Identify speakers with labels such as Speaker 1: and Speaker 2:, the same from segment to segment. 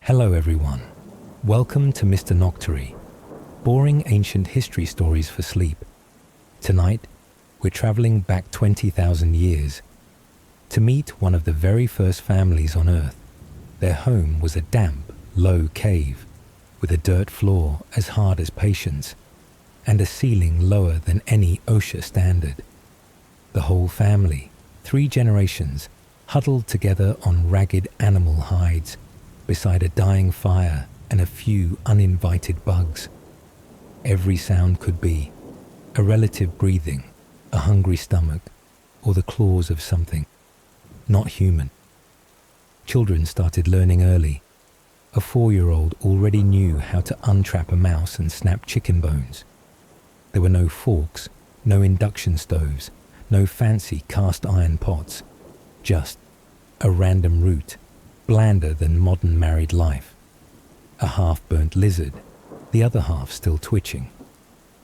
Speaker 1: Hello everyone, welcome to Mr. Noctory, boring ancient history stories for sleep. Tonight, we're traveling back 20,000 years to meet one of the very first families on Earth. Their home was a damp, low cave with a dirt floor as hard as patience and a ceiling lower than any OSHA standard. The whole family, 3 generations, huddled together on ragged animal hides beside a dying fire and a few uninvited bugs. Every sound could be a relative breathing, a hungry stomach, or the claws of something not human. Children started learning early. A 4-year-old already knew how to untrap a mouse and snap chicken bones. There were no forks, no induction stoves, no fancy cast iron pots, just a random root, blander than modern married life. A half-burnt lizard, the other half still twitching,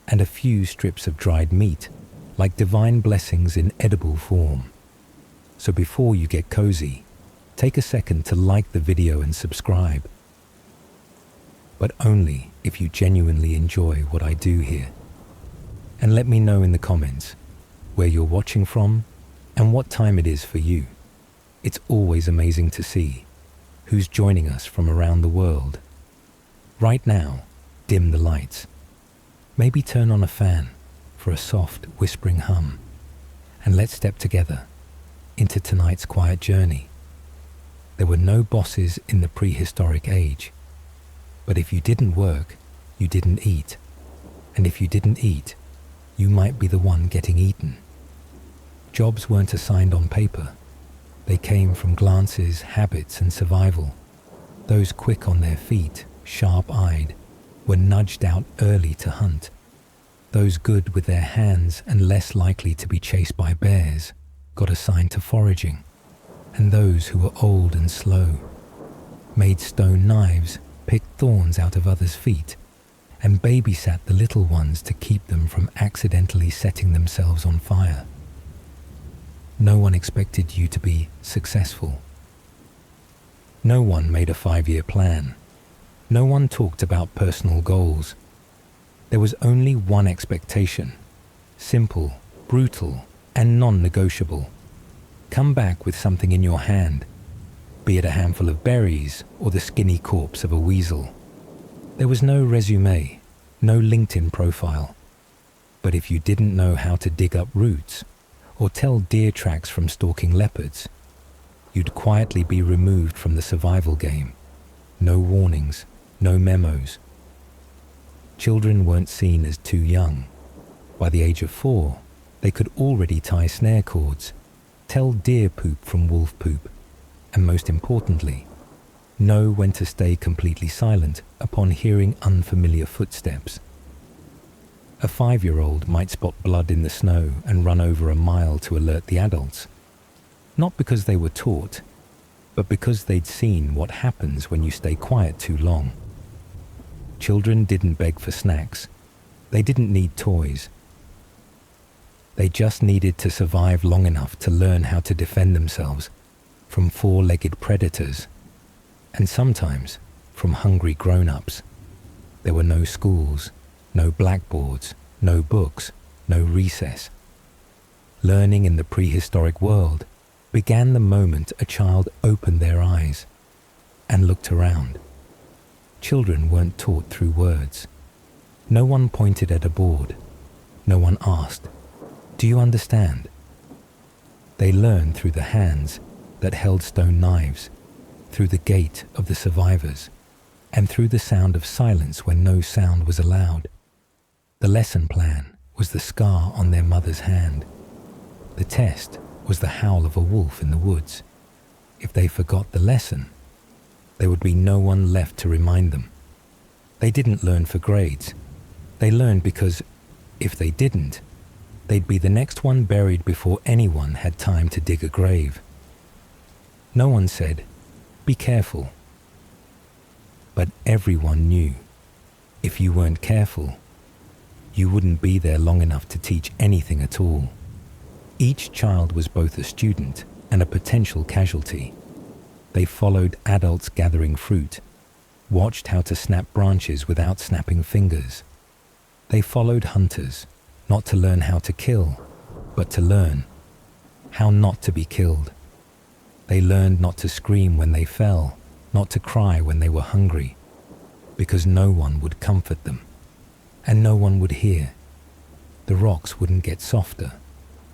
Speaker 1: and a few strips of dried meat, like divine blessings in edible form. So before you get cozy, take a second to like the video and subscribe. But only if you genuinely enjoy what I do here. And let me know in the comments where you're watching from and what time it is for you. It's always amazing to see who's joining us from around the world. Right now, dim the lights. Maybe turn on a fan for a soft, whispering hum. And let's step together into tonight's quiet journey. There were no bosses in the prehistoric age. But if you didn't work, you didn't eat. And if you didn't eat, you might be the one getting eaten. Jobs weren't assigned on paper. They came from glances, habits, and survival. Those quick on their feet, sharp-eyed, were nudged out early to hunt. Those good with their hands and less likely to be chased by bears got assigned to foraging. And those who were old and slow made stone knives, picked thorns out of others' feet, and babysat the little ones to keep them from accidentally setting themselves on fire. No one expected you to be successful. No one made a 5-year plan. No one talked about personal goals. There was only one expectation, simple, brutal, and non-negotiable. Come back with something in your hand, be it a handful of berries or the skinny corpse of a weasel. There was no resume, no LinkedIn profile. But if you didn't know how to dig up roots or tell deer tracks from stalking leopards, you'd quietly be removed from the survival game. No warnings, no memos. Children weren't seen as too young. By the age of 4, they could already tie snare cords, tell deer poop from wolf poop, and most importantly, know when to stay completely silent upon hearing unfamiliar footsteps. A 5-year-old might spot blood in the snow and run over a mile to alert the adults, not because they were taught, but because they'd seen what happens when you stay quiet too long. Children didn't beg for snacks. They didn't need toys. They just needed to survive long enough to learn how to defend themselves from 4-legged predators, and sometimes from hungry grown-ups. There were no schools, no blackboards, no books, no recess. Learning in the prehistoric world began the moment a child opened their eyes and looked around. Children weren't taught through words. No one pointed at a board. No one asked, "Do you understand?" They learned through the hands that held stone knives, through the gait of the survivors, and through the sound of silence when no sound was allowed. The lesson plan was the scar on their mother's hand. The test was the howl of a wolf in the woods. If they forgot the lesson, there would be no one left to remind them. They didn't learn for grades. They learned because, if they didn't, they'd be the next one buried before anyone had time to dig a grave. No one said, "Be careful." But everyone knew, if you weren't careful, you wouldn't be there long enough to teach anything at all. Each child was both a student and a potential casualty. They followed adults gathering fruit, watched how to snap branches without snapping fingers. They followed hunters, not to learn how to kill, but to learn how not to be killed. They learned not to scream when they fell, not to cry when they were hungry, because no one would comfort them, and no one would hear. The rocks wouldn't get softer.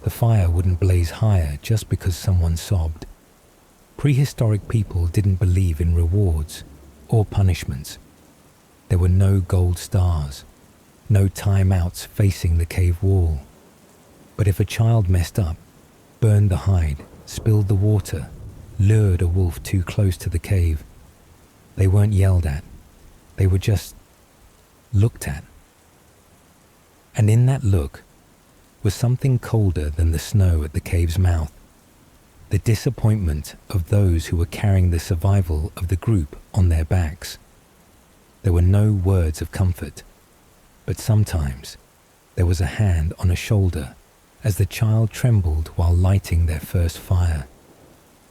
Speaker 1: The fire wouldn't blaze higher just because someone sobbed. Prehistoric people didn't believe in rewards or punishments. There were no gold stars, no timeouts facing the cave wall. But if a child messed up, burned the hide, spilled the water, lured a wolf too close to the cave, they weren't yelled at. They were just looked at. And in that look was something colder than the snow at the cave's mouth. The disappointment of those who were carrying the survival of the group on their backs. There were no words of comfort, but sometimes there was a hand on a shoulder as the child trembled while lighting their first fire.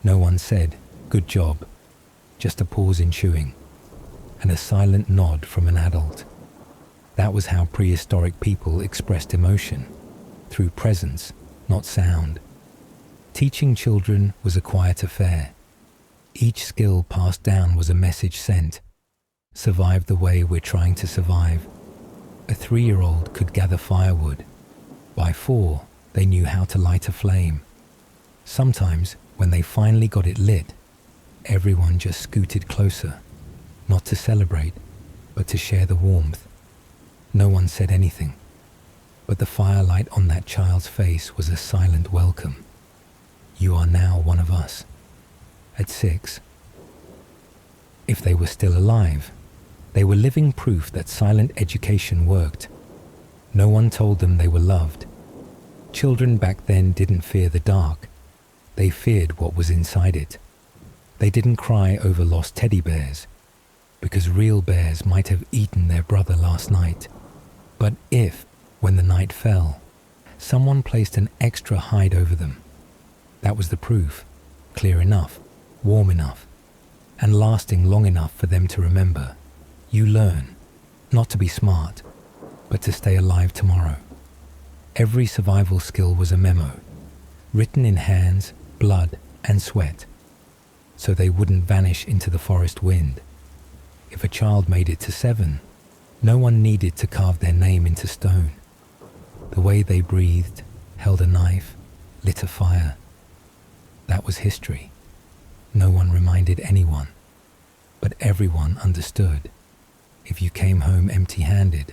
Speaker 1: No one said, "Good job," just a pause in chewing, and a silent nod from an adult. That was how prehistoric people expressed emotion, through presence, not sound. Teaching children was a quiet affair. Each skill passed down was a message sent. Survive the way we're trying to survive. A 3-year-old could gather firewood. By 4, they knew how to light a flame. Sometimes, when they finally got it lit, everyone just scooted closer, not to celebrate, but to share the warmth. No one said anything, but the firelight on that child's face was a silent welcome. You are now one of us. At 6, if they were still alive, they were living proof that silent education worked. No one told them they were loved. Children back then didn't fear the dark. They feared what was inside it. They didn't cry over lost teddy bears, because real bears might have eaten their brother last night. But if, when the night fell, someone placed an extra hide over them, that was the proof, clear enough, warm enough, and lasting long enough for them to remember. You learn, not to be smart, but to stay alive tomorrow. Every survival skill was a memo, written in hands, blood, and sweat, so they wouldn't vanish into the forest wind. If a child made it to 7, no one needed to carve their name into stone. The way they breathed, held a knife, lit a fire, that was history. No one reminded anyone, but everyone understood. If you came home empty-handed,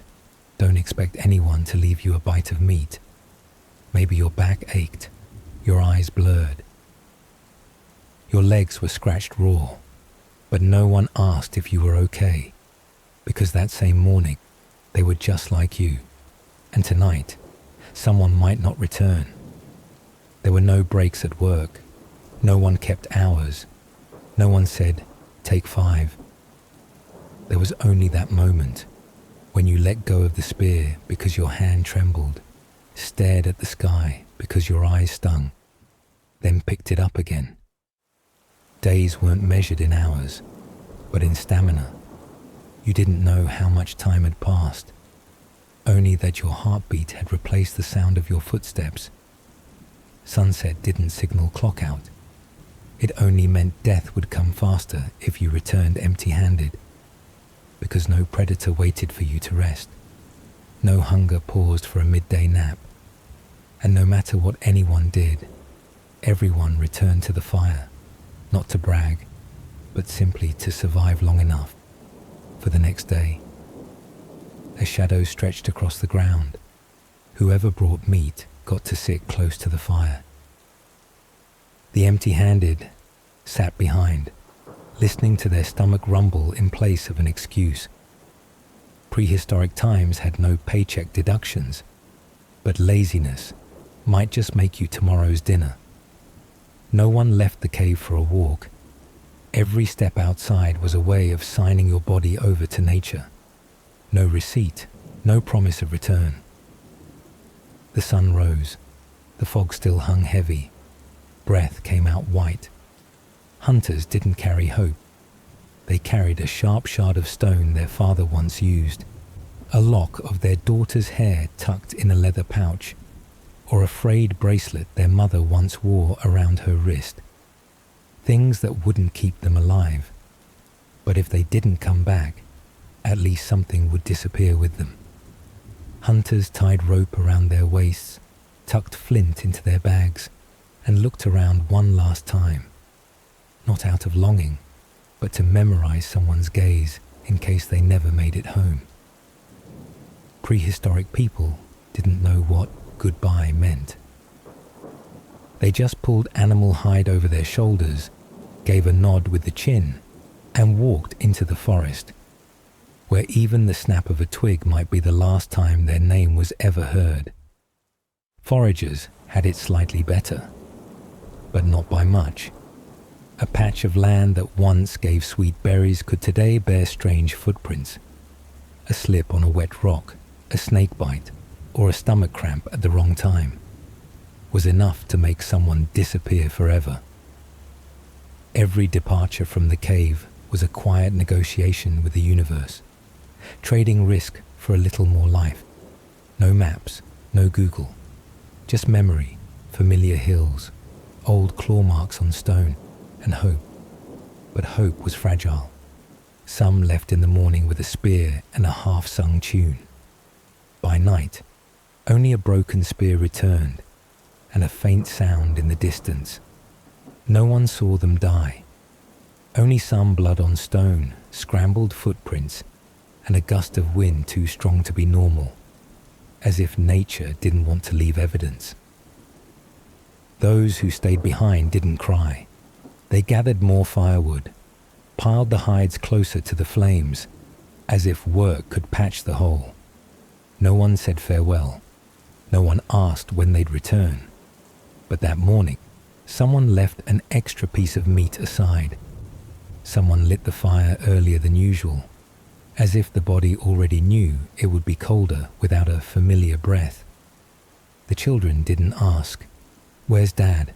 Speaker 1: don't expect anyone to leave you a bite of meat. Maybe your back ached, your eyes blurred. Your legs were scratched raw, but no one asked if you were okay, because that same morning, they were just like you. And tonight, someone might not return. There were no breaks at work. No one kept hours. No one said, "Take 5." There was only that moment when you let go of the spear because your hand trembled, stared at the sky because your eyes stung, then picked it up again. Days weren't measured in hours, but in stamina. You didn't know how much time had passed, only that your heartbeat had replaced the sound of your footsteps. Sunset didn't signal clock out. It only meant death would come faster if you returned empty-handed, because no predator waited for you to rest. No hunger paused for a midday nap. And no matter what anyone did, everyone returned to the fire, not to brag, but simply to survive long enough for the next day. A shadow stretched across the ground. Whoever brought meat got to sit close to the fire. The empty-handed sat behind, listening to their stomach rumble in place of an excuse. Prehistoric times had no paycheck deductions, but laziness might just make you tomorrow's dinner. No one left the cave for a walk. Every step outside was a way of signing your body over to nature. No receipt, no promise of return. The sun rose. The fog still hung heavy. Breath came out white. Hunters didn't carry hope. they carried a sharp shard of stone their father once used, a lock of their daughter's hair tucked in a leather pouch, or a frayed bracelet their mother once wore around her wrist. Things that wouldn't keep them alive, but if they didn't come back, at least something would disappear with them. Hunters tied rope around their waists, tucked flint into their bags, and looked around one last time, not out of longing, but to memorize someone's gaze in case they never made it home. Prehistoric people didn't know what goodbye meant. They just pulled animal hide over their shoulders, gave a nod with the chin, and walked into the forest, where even the snap of a twig might be the last time their name was ever heard. Foragers had it slightly better, but not by much. A patch of land that once gave sweet berries could today bear strange footprints. A slip on a wet rock, a snake bite, or a stomach cramp at the wrong time was enough to make someone disappear forever. Every departure from the cave was a quiet negotiation with the universe, trading risk for a little more life. No maps, no Google, just memory, familiar hills, old claw marks on stone, and hope. But hope was fragile. Some left in the morning with a spear and a half-sung tune. By night, only a broken spear returned, and a faint sound in the distance. No one saw them die. Only some blood on stone, scrambled footprints, and a gust of wind too strong to be normal, as if nature didn't want to leave evidence. Those who stayed behind didn't cry. They gathered more firewood, piled the hides closer to the flames, as if work could patch the hole. No one said farewell. No one asked when they'd return. But that morning, someone left an extra piece of meat aside. Someone lit the fire earlier than usual, as if the body already knew it would be colder without a familiar breath. The children didn't ask, "Where's Dad?"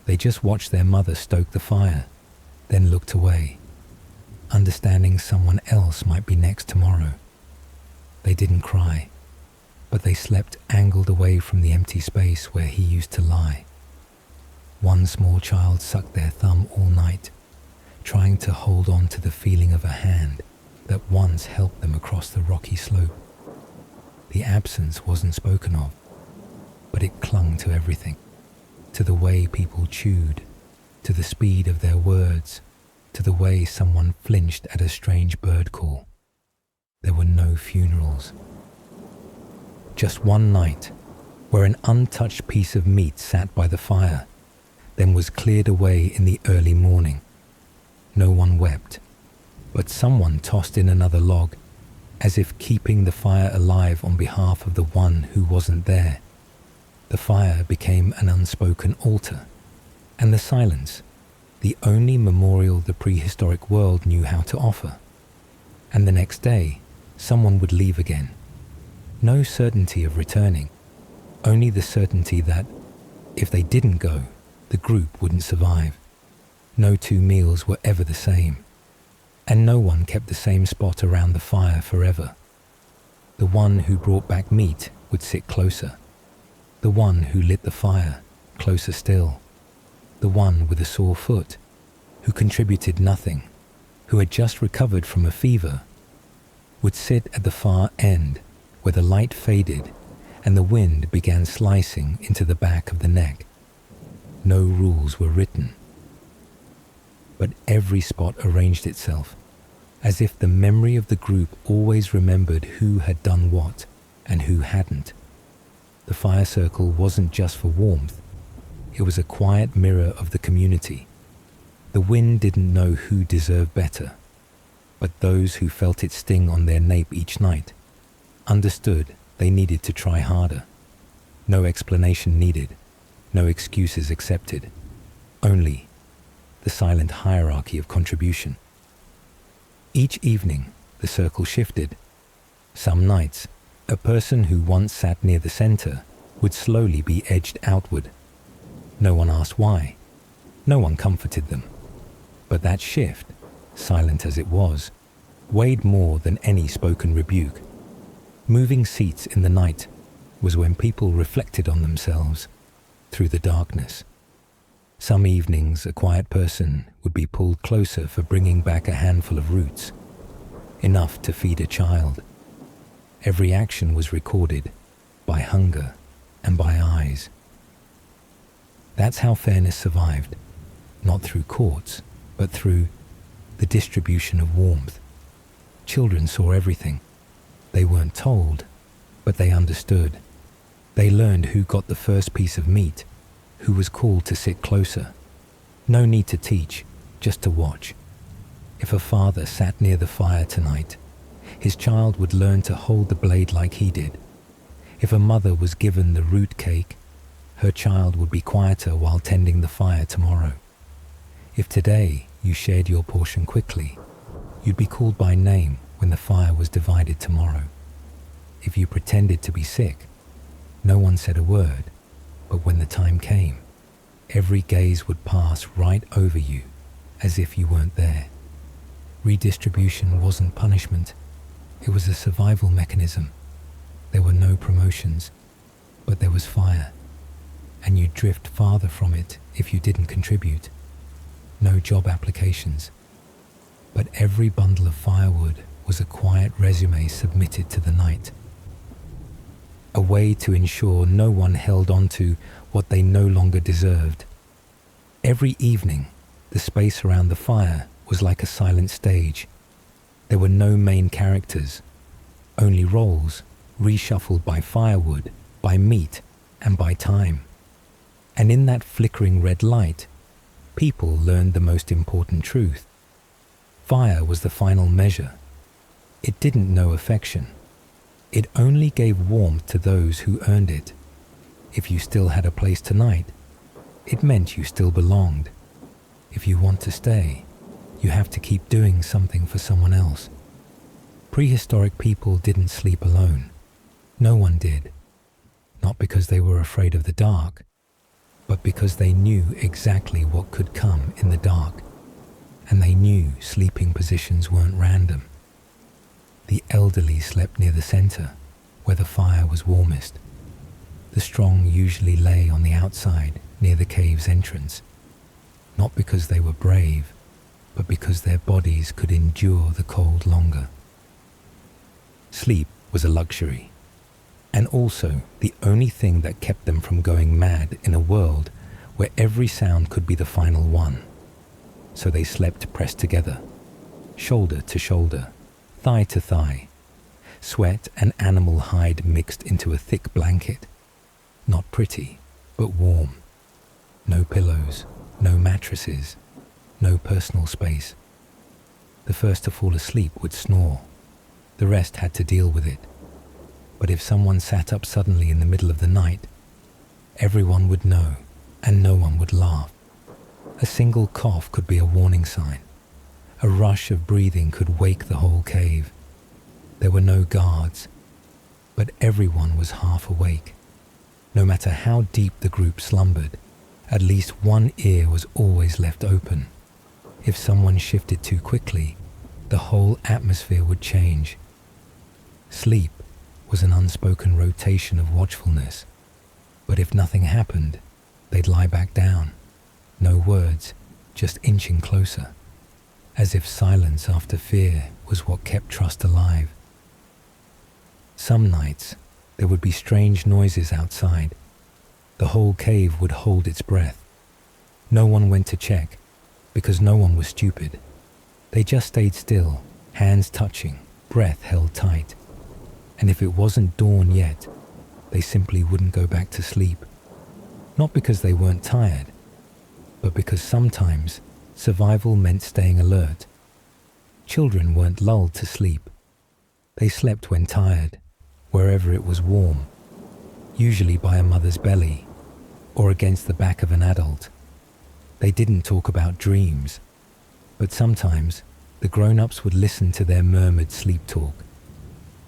Speaker 1: They just watched their mother stoke the fire, then looked away, understanding someone else might be next tomorrow. They didn't cry, but they slept angled away from the empty space where he used to lie. One small child sucked their thumb all night, trying to hold on to the feeling of a hand that once helped them across the rocky slope. The absence wasn't spoken of, but it clung to everything, to the way people chewed, to the speed of their words, to the way someone flinched at a strange bird call. There were no funerals. Just one night, where an untouched piece of meat sat by the fire, then was cleared away in the early morning. No one wept, but someone tossed in another log, as if keeping the fire alive on behalf of the one who wasn't there. The fire became an unspoken altar, and the silence, the only memorial the prehistoric world knew how to offer. And the next day, someone would leave again. No certainty of returning, only the certainty that, if they didn't go, the group wouldn't survive. No two meals were ever the same, and no one kept the same spot around the fire forever. The one who brought back meat would sit closer. The one who lit the fire, closer still. The one with a sore foot, who contributed nothing, who had just recovered from a fever, would sit at the far end where the light faded and the wind began slicing into the back of the neck. No rules were written, but every spot arranged itself, as if the memory of the group always remembered who had done what and who hadn't. The fire circle wasn't just for warmth, it was a quiet mirror of the community. The wind didn't know who deserved better, but those who felt it sting on their nape each night understood they needed to try harder. No explanation needed, no excuses accepted, only the silent hierarchy of contribution. Each evening, the circle shifted. Some nights, a person who once sat near the center would slowly be edged outward. No one asked why. No one comforted them. But that shift, silent as it was, weighed more than any spoken rebuke. Moving seats in the night was when people reflected on themselves through the darkness. Some evenings, a quiet person would be pulled closer for bringing back a handful of roots, enough to feed a child. Every action was recorded by hunger and by eyes. That's how fairness survived, not through courts, but through the distribution of warmth. Children saw everything. They weren't told, but they understood. They learned who got the first piece of meat, who was called to sit closer. No need to teach, just to watch. If a father sat near the fire tonight, his child would learn to hold the blade like he did. If a mother was given the root cake, her child would be quieter while tending the fire tomorrow. If today you shared your portion quickly, you'd be called by name when the fire was divided tomorrow. If you pretended to be sick, no one said a word, but when the time came, every gaze would pass right over you as if you weren't there. Redistribution wasn't punishment, it was a survival mechanism. There were no promotions, but there was fire, and you'd drift farther from it if you didn't contribute. No job applications, but every bundle of firewood was a quiet resume submitted to the night. A way to ensure no one held on to what they no longer deserved. Every evening, the space around the fire was like a silent stage. There were no main characters, only roles reshuffled by firewood, by meat, and by time. And in that flickering red light, people learned the most important truth. Fire was the final measure. It didn't know affection. It only gave warmth to those who earned it. If you still had a place tonight, it meant you still belonged. If you want to stay, you have to keep doing something for someone else. Prehistoric people didn't sleep alone. No one did. Not because they were afraid of the dark, but because they knew exactly what could come in the dark, and they knew sleeping positions weren't random. The elderly slept near the center, where the fire was warmest. The strong usually lay on the outside, near the cave's entrance, not because they were brave, but because their bodies could endure the cold longer. Sleep was a luxury, and also the only thing that kept them from going mad in a world where every sound could be the final one. So they slept pressed together, shoulder to shoulder, thigh to thigh, sweat and animal hide mixed into a thick blanket. Not pretty, but warm. No pillows, no mattresses, no personal space. The first to fall asleep would snore. The rest had to deal with it. But if someone sat up suddenly in the middle of the night, everyone would know, and no one would laugh. A single cough could be a warning sign. A rush of breathing could wake the whole cave. There were no guards, but everyone was half awake. No matter how deep the group slumbered, at least one ear was always left open. If someone shifted too quickly, the whole atmosphere would change. Sleep was an unspoken rotation of watchfulness, but if nothing happened, they'd lie back down. No words, just inching closer, as if silence after fear was what kept trust alive. Some nights, there would be strange noises outside. The whole cave would hold its breath. No one went to check, because no one was stupid. They just stayed still, hands touching, breath held tight. And if it wasn't dawn yet, they simply wouldn't go back to sleep. Not because they weren't tired, but because sometimes survival meant staying alert. Children weren't lulled to sleep. They slept when tired, wherever it was warm, usually by a mother's belly or against the back of an adult. They didn't talk about dreams, but sometimes the grown-ups would listen to their murmured sleep talk.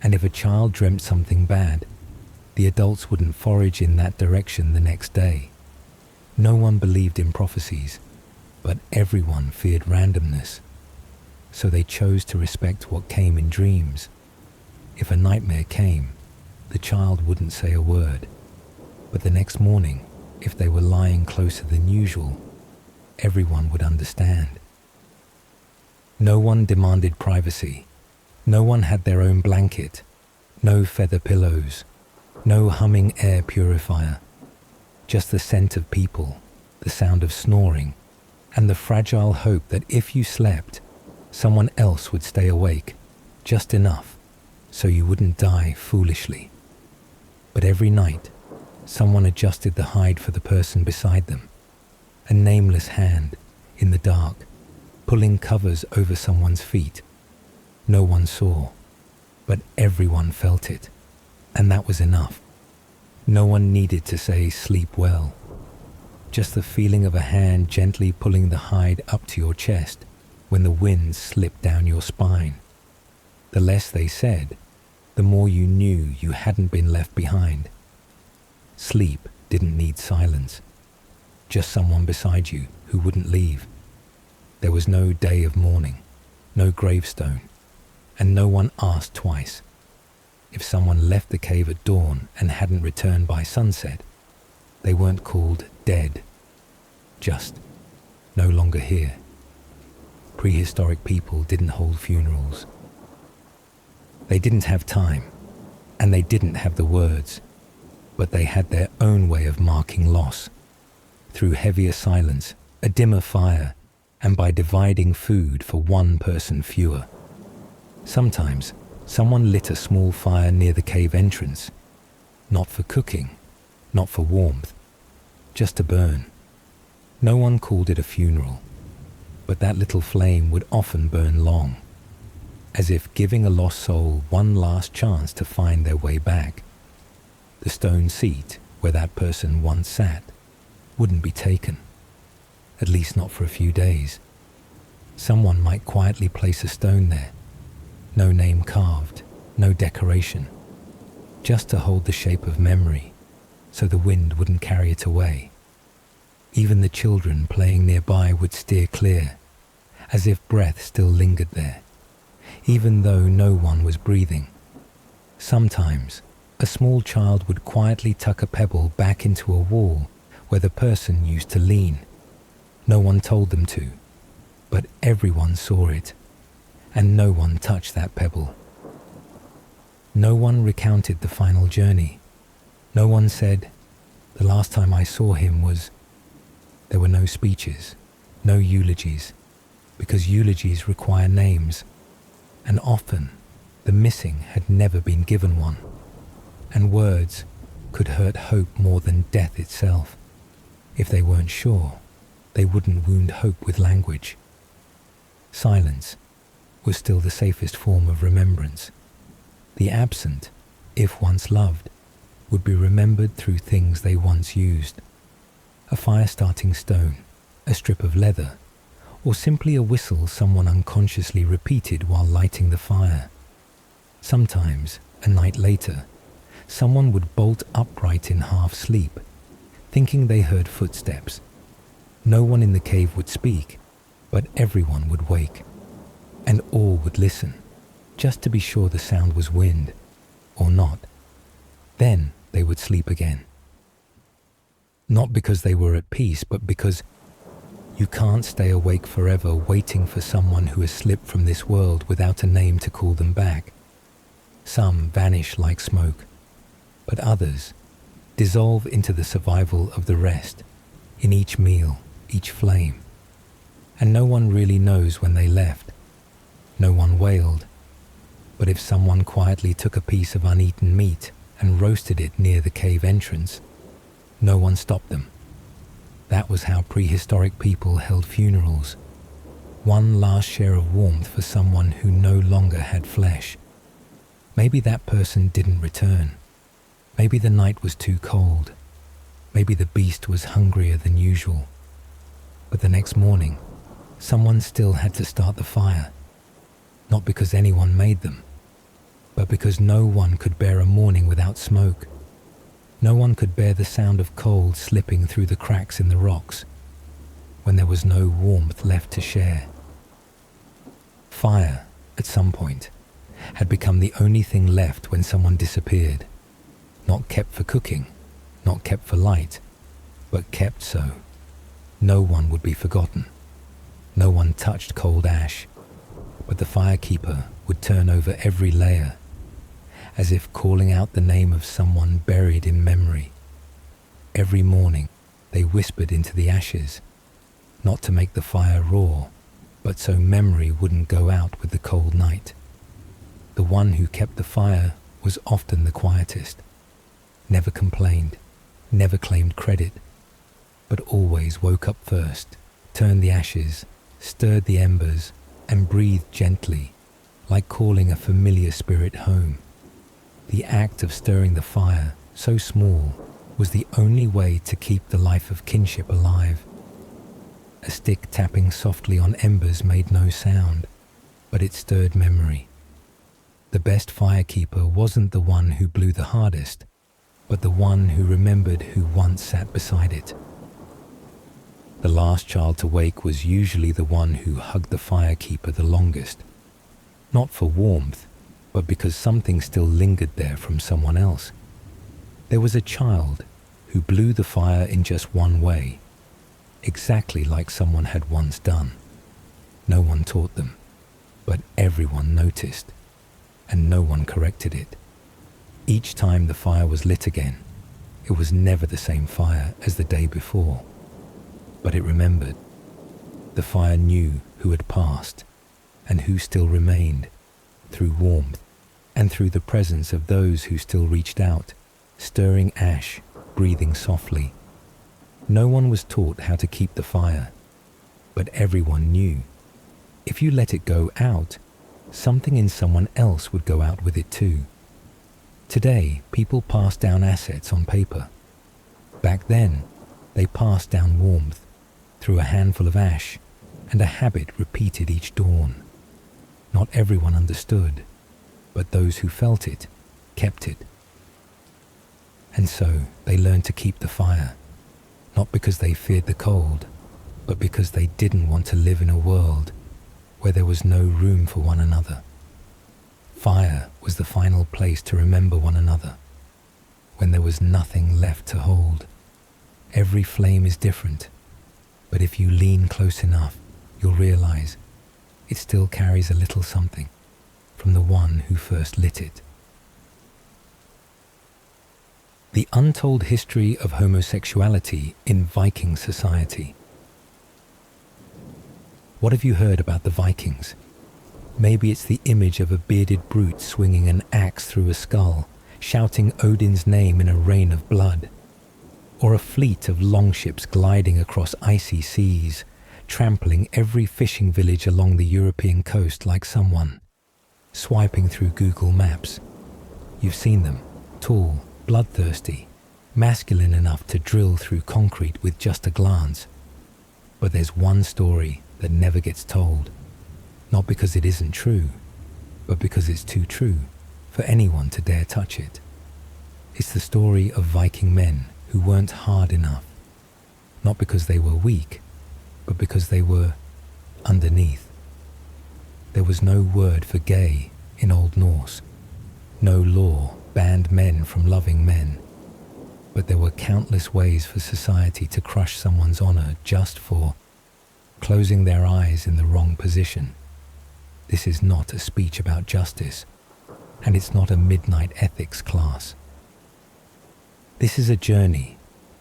Speaker 1: And if a child dreamt something bad, the adults wouldn't forage in that direction the next day. No one believed in prophecies, but everyone feared randomness. so they chose to respect what came in dreams. If a nightmare came, the child wouldn't say a word, but the next morning, if they were lying closer than usual, everyone would understand. No one demanded privacy. No one had their own blanket, no feather pillows, no humming air purifier, just the scent of people, the sound of snoring, and the fragile hope that if you slept, someone else would stay awake, just enough, so you wouldn't die foolishly. But every night, someone adjusted the hide for the person beside them, a nameless hand in the dark, pulling covers over someone's feet. No one saw, but everyone felt it, and that was enough. No one needed to say sleep well. Just the feeling of a hand gently pulling the hide up to your chest when the wind slipped down your spine. The less they said, the more you knew you hadn't been left behind. Sleep didn't need silence, just someone beside you who wouldn't leave. There was no day of mourning, no gravestone, and no one asked twice. If someone left the cave at dawn and hadn't returned by sunset, they weren't called dead, just no longer here. Prehistoric people didn't hold funerals. They didn't have time, and they didn't have the words, but they had their own way of marking loss, through heavier silence, a dimmer fire, and by dividing food for one person fewer. Sometimes, someone lit a small fire near the cave entrance, not for cooking, not for warmth, just to burn. No one called it a funeral, but that little flame would often burn long, as if giving a lost soul one last chance to find their way back. The stone seat where that person once sat wouldn't be taken, at least not for a few days. Someone might quietly place a stone there, no name carved, no decoration, just to hold the shape of memory, so the wind wouldn't carry it away. Even the children playing nearby would steer clear, as if breath still lingered there, even though no one was breathing. Sometimes, a small child would quietly tuck a pebble back into a wall where the person used to lean. No one told them to, but everyone saw it, and no one touched that pebble. No one recounted the final journey. No one said, "The last time I saw him was..." There were no speeches, no eulogies, because eulogies require names, and often the missing had never been given one, and words could hurt hope more than death itself. If they weren't sure, they wouldn't wound hope with language. Silence was still the safest form of remembrance. The absent, if once loved, would be remembered through things they once used. A fire-starting stone, a strip of leather, or simply a whistle someone unconsciously repeated while lighting the fire. Sometimes, a night later, someone would bolt upright in half sleep, thinking they heard footsteps. No one in the cave would speak, but everyone would wake, and all would listen, just to be sure the sound was wind, or not. Then they would sleep again. Not because they were at peace, but because you can't stay awake forever waiting for someone who has slipped from this world without a name to call them back. Some vanish like smoke, but others dissolve into the survival of the rest, in each meal, each flame. And no one really knows when they left. No one wailed. But if someone quietly took a piece of uneaten meat and roasted it near the cave entrance, no one stopped them. That was how prehistoric people held funerals. One last share of warmth for someone who no longer had flesh. Maybe that person didn't return. Maybe the night was too cold. Maybe the beast was hungrier than usual. But the next morning, someone still had to start the fire. Not because anyone made them, but because no one could bear a morning without smoke. No one could bear the sound of cold slipping through the cracks in the rocks when there was no warmth left to share. Fire, at some point, had become the only thing left when someone disappeared. Not kept for cooking, not kept for light, but kept so. No one would be forgotten. No one touched cold ash, but the firekeeper would turn over every layer, as if calling out the name of someone buried in memory. Every morning, they whispered into the ashes, not to make the fire roar, but so memory wouldn't go out with the cold night. The one who kept the fire was often the quietest, never complained, never claimed credit, but always woke up first, turned the ashes, stirred the embers, and breathed gently, like calling a familiar spirit home. The act of stirring the fire, so small, was the only way to keep the life of kinship alive. A stick tapping softly on embers made no sound, but it stirred memory. The best firekeeper wasn't the one who blew the hardest, but the one who remembered who once sat beside it. The last child to wake was usually the one who hugged the firekeeper the longest, not for warmth, but because something still lingered there from someone else. There was a child who blew the fire in just one way, exactly like someone had once done. No one taught them, but everyone noticed, and no one corrected it. Each time the fire was lit again, it was never the same fire as the day before, but it remembered. The fire knew who had passed and who still remained, through warmth and through the presence of those who still reached out, stirring ash, breathing softly. No one was taught how to keep the fire, but everyone knew. If you let it go out, something in someone else would go out with it too. Today, people pass down assets on paper. Back then, they passed down warmth through a handful of ash, and a habit repeated each dawn. Not everyone understood, but those who felt it kept it. And so they learned to keep the fire, not because they feared the cold, but because they didn't want to live in a world where there was no room for one another. Fire was the final place to remember one another, when there was nothing left to hold. Every flame is different, but if you lean close enough, you'll realize it still carries a little something from the one who first lit it. The untold history of homosexuality in Viking society. What have you heard about the Vikings? Maybe it's the image of a bearded brute swinging an axe through a skull, shouting Odin's name in a rain of blood. Or a fleet of longships gliding across icy seas, trampling every fishing village along the European coast like someone. Swiping through Google Maps. You've seen them, tall, bloodthirsty, masculine enough to drill through concrete with just a glance. But there's one story that never gets told. Not because it isn't true, but because it's too true for anyone to dare touch it. It's the story of Viking men who weren't hard enough, not because they were weak, but because they were underneath. There was no word for gay in Old Norse. No law banned men from loving men. But there were countless ways for society to crush someone's honor just for closing their eyes in the wrong position. This is not a speech about justice, and it's not a midnight ethics class. This is a journey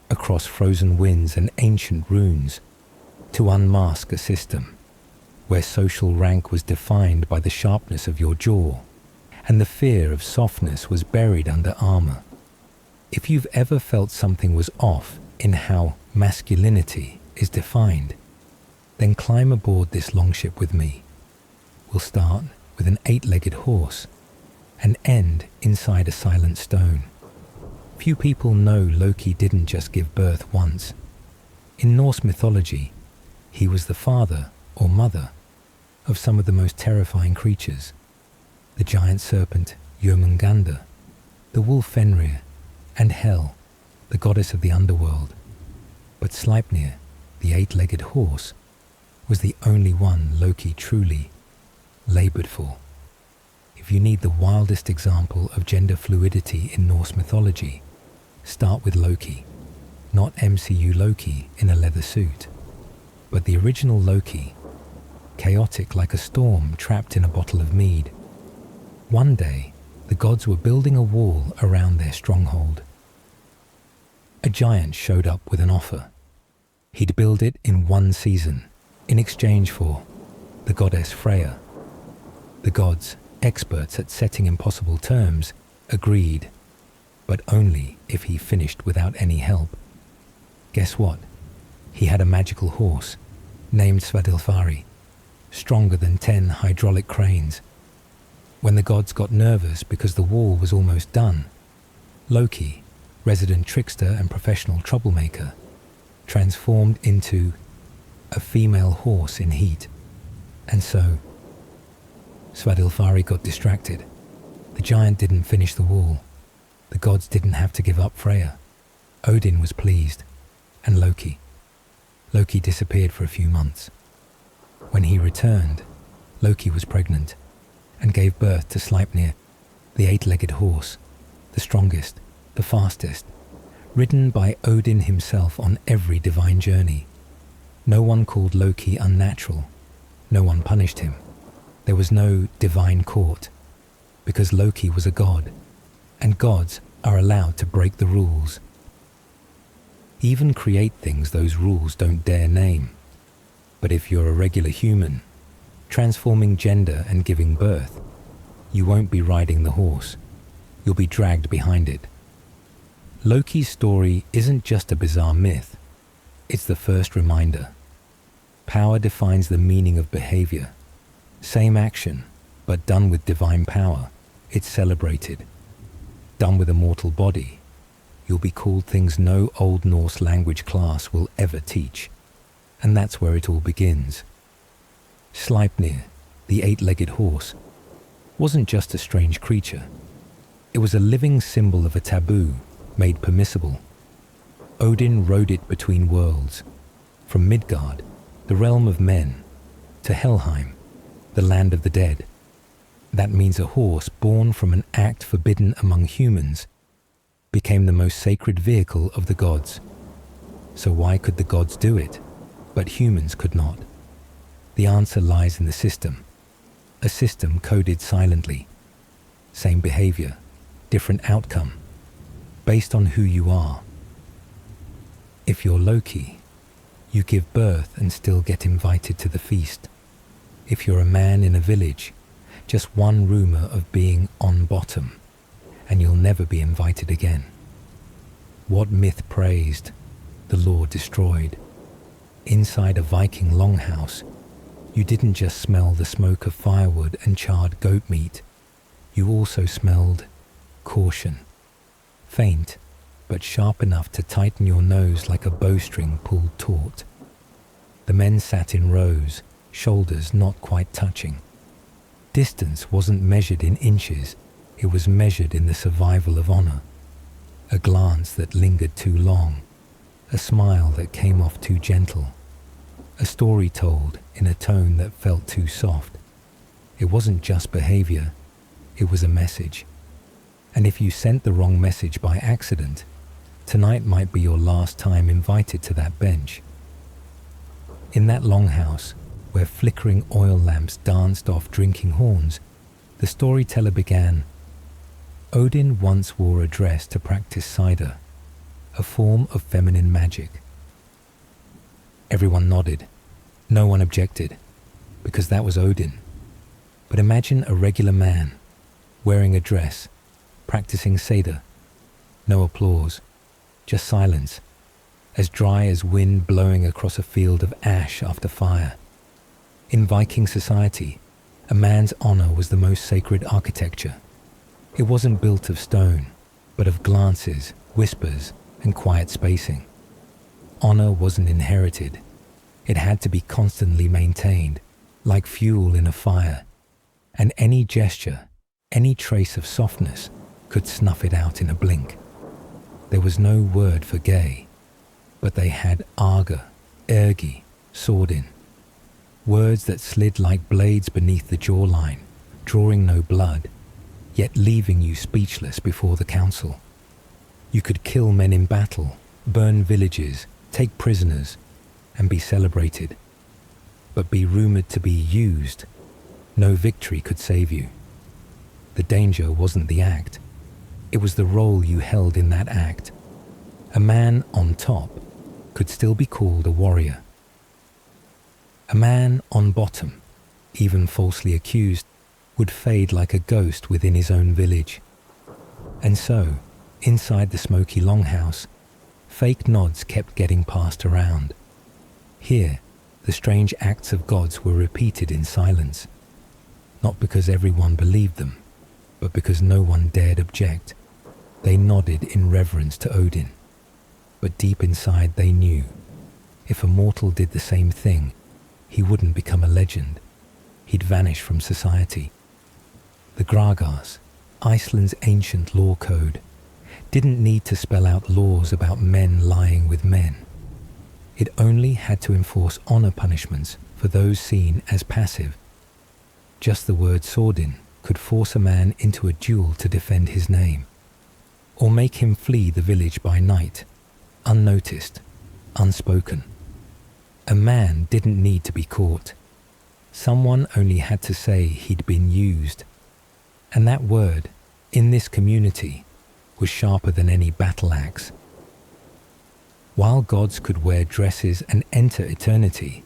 Speaker 1: across frozen winds and ancient runes to unmask a system where social rank was defined by the sharpness of your jaw and the fear of softness was buried under armor. If you've ever felt something was off in how masculinity is defined, then climb aboard this longship with me. We'll start with an 8-legged horse and end inside a silent stone. Few people know Loki didn't just give birth once. In Norse mythology, he was the father or mother of some of the most terrifying creatures. The giant serpent Jörmungandr, the wolf Fenrir, and Hel, the goddess of the underworld. But Sleipnir, the 8-legged horse, was the only one Loki truly labored for. If you need the wildest example of gender fluidity in Norse mythology, start with Loki. Not MCU Loki in a leather suit, but the original Loki, chaotic like a storm trapped in a bottle of mead. One day, the gods were building a wall around their stronghold. A giant showed up with an offer. He'd build it in one season, in exchange for the goddess Freya. The gods, experts at setting impossible terms, agreed, but only if he finished without any help. Guess what? He had a magical horse, named Svadilfari, stronger than 10 hydraulic cranes. When the gods got nervous because the wall was almost done, Loki, resident trickster and professional troublemaker, transformed into a female horse in heat. And so, Svadilfari got distracted. The giant didn't finish the wall. The gods didn't have to give up Freya. Odin was pleased. And Loki. Loki disappeared for a few months. When he returned, Loki was pregnant and gave birth to Sleipnir, the 8-legged horse, the strongest, the fastest, ridden by Odin himself on every divine journey. No one called Loki unnatural. No one punished him. There was no divine court, because Loki was a god, and gods are allowed to break the rules. Even create things those rules don't dare name. But if you're a regular human, transforming gender and giving birth, you won't be riding the horse. You'll be dragged behind it. Loki's story isn't just a bizarre myth. It's the first reminder. Power defines the meaning of behavior. Same action, but done with divine power, it's celebrated. Done with a mortal body, you'll be called things no Old Norse language class will ever teach. And that's where it all begins. Sleipnir, the 8-legged horse, wasn't just a strange creature. It was a living symbol of a taboo made permissible. Odin rode it between worlds, from Midgard, the realm of men, to Helheim, the land of the dead. That means a horse born from an act forbidden among humans became the most sacred vehicle of the gods. So why could the gods do it, but humans could not? The answer lies in the system. A system coded silently. Same behavior, different outcome, based on who you are. If you're Loki, you give birth and still get invited to the feast. If you're a man in a village, just one rumor of being on bottom, and you'll never be invited again. What myth praised, the law destroyed. Inside a Viking longhouse, you didn't just smell the smoke of firewood and charred goat meat. You also smelled caution. Faint, but sharp enough to tighten your nose like a bowstring pulled taut. The men sat in rows, shoulders not quite touching. Distance wasn't measured in inches, it was measured in the survival of honor. A glance that lingered too long, a smile that came off too gentle, a story told in a tone that felt too soft. It wasn't just behavior, it was a message. And if you sent the wrong message by accident, tonight might be your last time invited to that bench. In that longhouse, where flickering oil lamps danced off drinking horns, the storyteller began, Odin once wore a dress to practice cider, a form of feminine magic. Everyone nodded. No one objected, because that was Odin. But imagine a regular man, wearing a dress, practicing cider. No applause, just silence, as dry as wind blowing across a field of ash after fire. In Viking society, a man's honor was the most sacred architecture. It wasn't built of stone, but of glances, whispers, and quiet spacing. Honor wasn't inherited. It had to be constantly maintained, like fuel in a fire, and any gesture, any trace of softness could snuff it out in a blink. There was no word for gay, but they had Arga, Ergi, Swordin. Words that slid like blades beneath the jawline, drawing no blood, yet leaving you speechless before the council. You could kill men in battle, burn villages, take prisoners, and be celebrated. But be rumoured to be used, no victory could save you. The danger wasn't the act. It was the role you held in that act. A man on top could still be called a warrior. A man on bottom, even falsely accused, would fade like a ghost within his own village. And so, inside the smoky longhouse, fake nods kept getting passed around. Here, the strange acts of gods were repeated in silence, not because everyone believed them, but because no one dared object. They nodded in reverence to Odin, but deep inside they knew, if a mortal did the same thing, he wouldn't become a legend. He'd vanish from society. The Gragas, Iceland's ancient law code, didn't need to spell out laws about men lying with men. It only had to enforce honor punishments for those seen as passive. Just the word swordin could force a man into a duel to defend his name, or make him flee the village by night, unnoticed, unspoken. A man didn't need to be caught. Someone only had to say he'd been used. And that word, in this community, was sharper than any battle axe. While gods could wear dresses and enter eternity,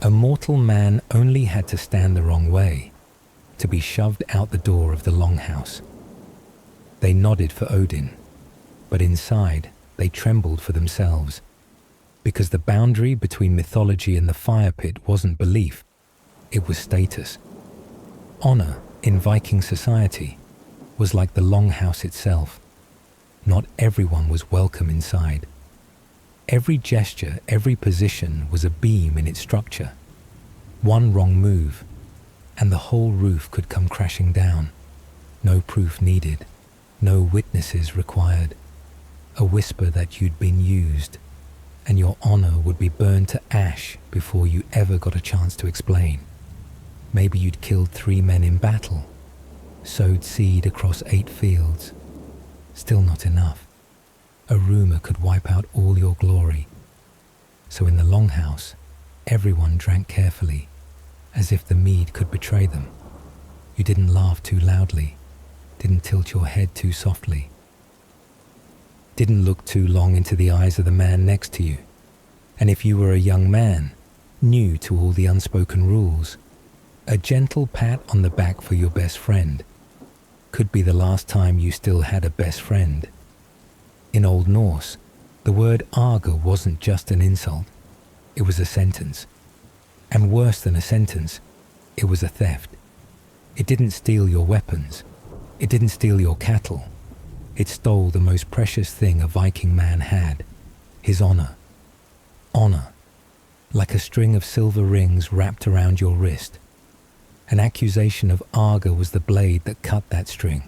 Speaker 1: a mortal man only had to stand the wrong way, to be shoved out the door of the longhouse. They nodded for Odin, but inside they trembled for themselves, because the boundary between mythology and the fire pit wasn't belief, it was status. Honor in Viking society was like the longhouse itself. Not everyone was welcome inside. Every gesture, every position was a beam in its structure. One wrong move, and the whole roof could come crashing down. No proof needed, no witnesses required. A whisper that you'd been used, and your honor would be burned to ash before you ever got a chance to explain. Maybe you'd killed 3 men in battle, sowed seed across 8 fields. Still not enough. A rumor could wipe out all your glory. So in the longhouse, everyone drank carefully, as if the mead could betray them. You didn't laugh too loudly, didn't tilt your head too softly, didn't look too long into the eyes of the man next to you. And if you were a young man, new to all the unspoken rules, a gentle pat on the back for your best friend could be the last time you still had a best friend. In Old Norse, the word arga wasn't just an insult, it was a sentence. And worse than a sentence, it was a theft. It didn't steal your weapons, it didn't steal your cattle. It stole the most precious thing a Viking man had, his honor. Honor, like a string of silver rings wrapped around your wrist. An accusation of arga was the blade that cut that string.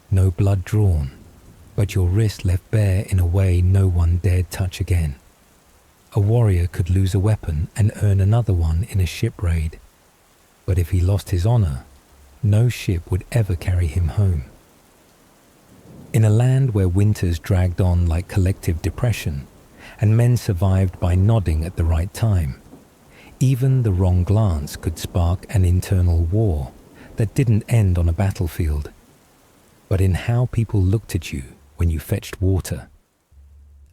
Speaker 1: No blood drawn, but your wrist left bare in a way no one dared touch again. A warrior could lose a weapon and earn another one in a ship raid. But if he lost his honor, no ship would ever carry him home. In a land where winters dragged on like collective depression, and men survived by nodding at the right time, even the wrong glance could spark an internal war that didn't end on a battlefield, but in how people looked at you when you fetched water.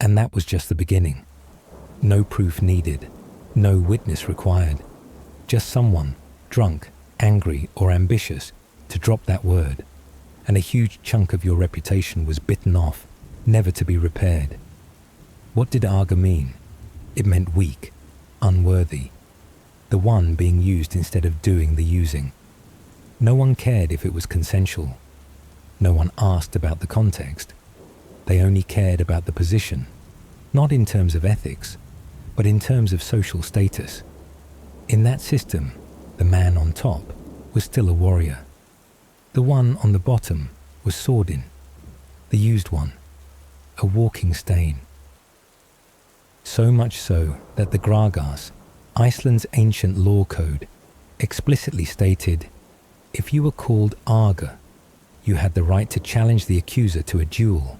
Speaker 1: And that was just the beginning. No proof needed, no witness required, just someone, drunk, angry, or ambitious, to drop that word, and a huge chunk of your reputation was bitten off, never to be repaired. What did arga mean? It meant weak, unworthy, the one being used instead of doing the using. No one cared if it was consensual. No one asked about the context. They only cared about the position, not in terms of ethics, but in terms of social status. In that system, the man on top was still a warrior. The one on the bottom was swordin, the used one, a walking stain. So much so that the Gragas, Iceland's ancient law code explicitly stated if you were called Arga, you had the right to challenge the accuser to a duel,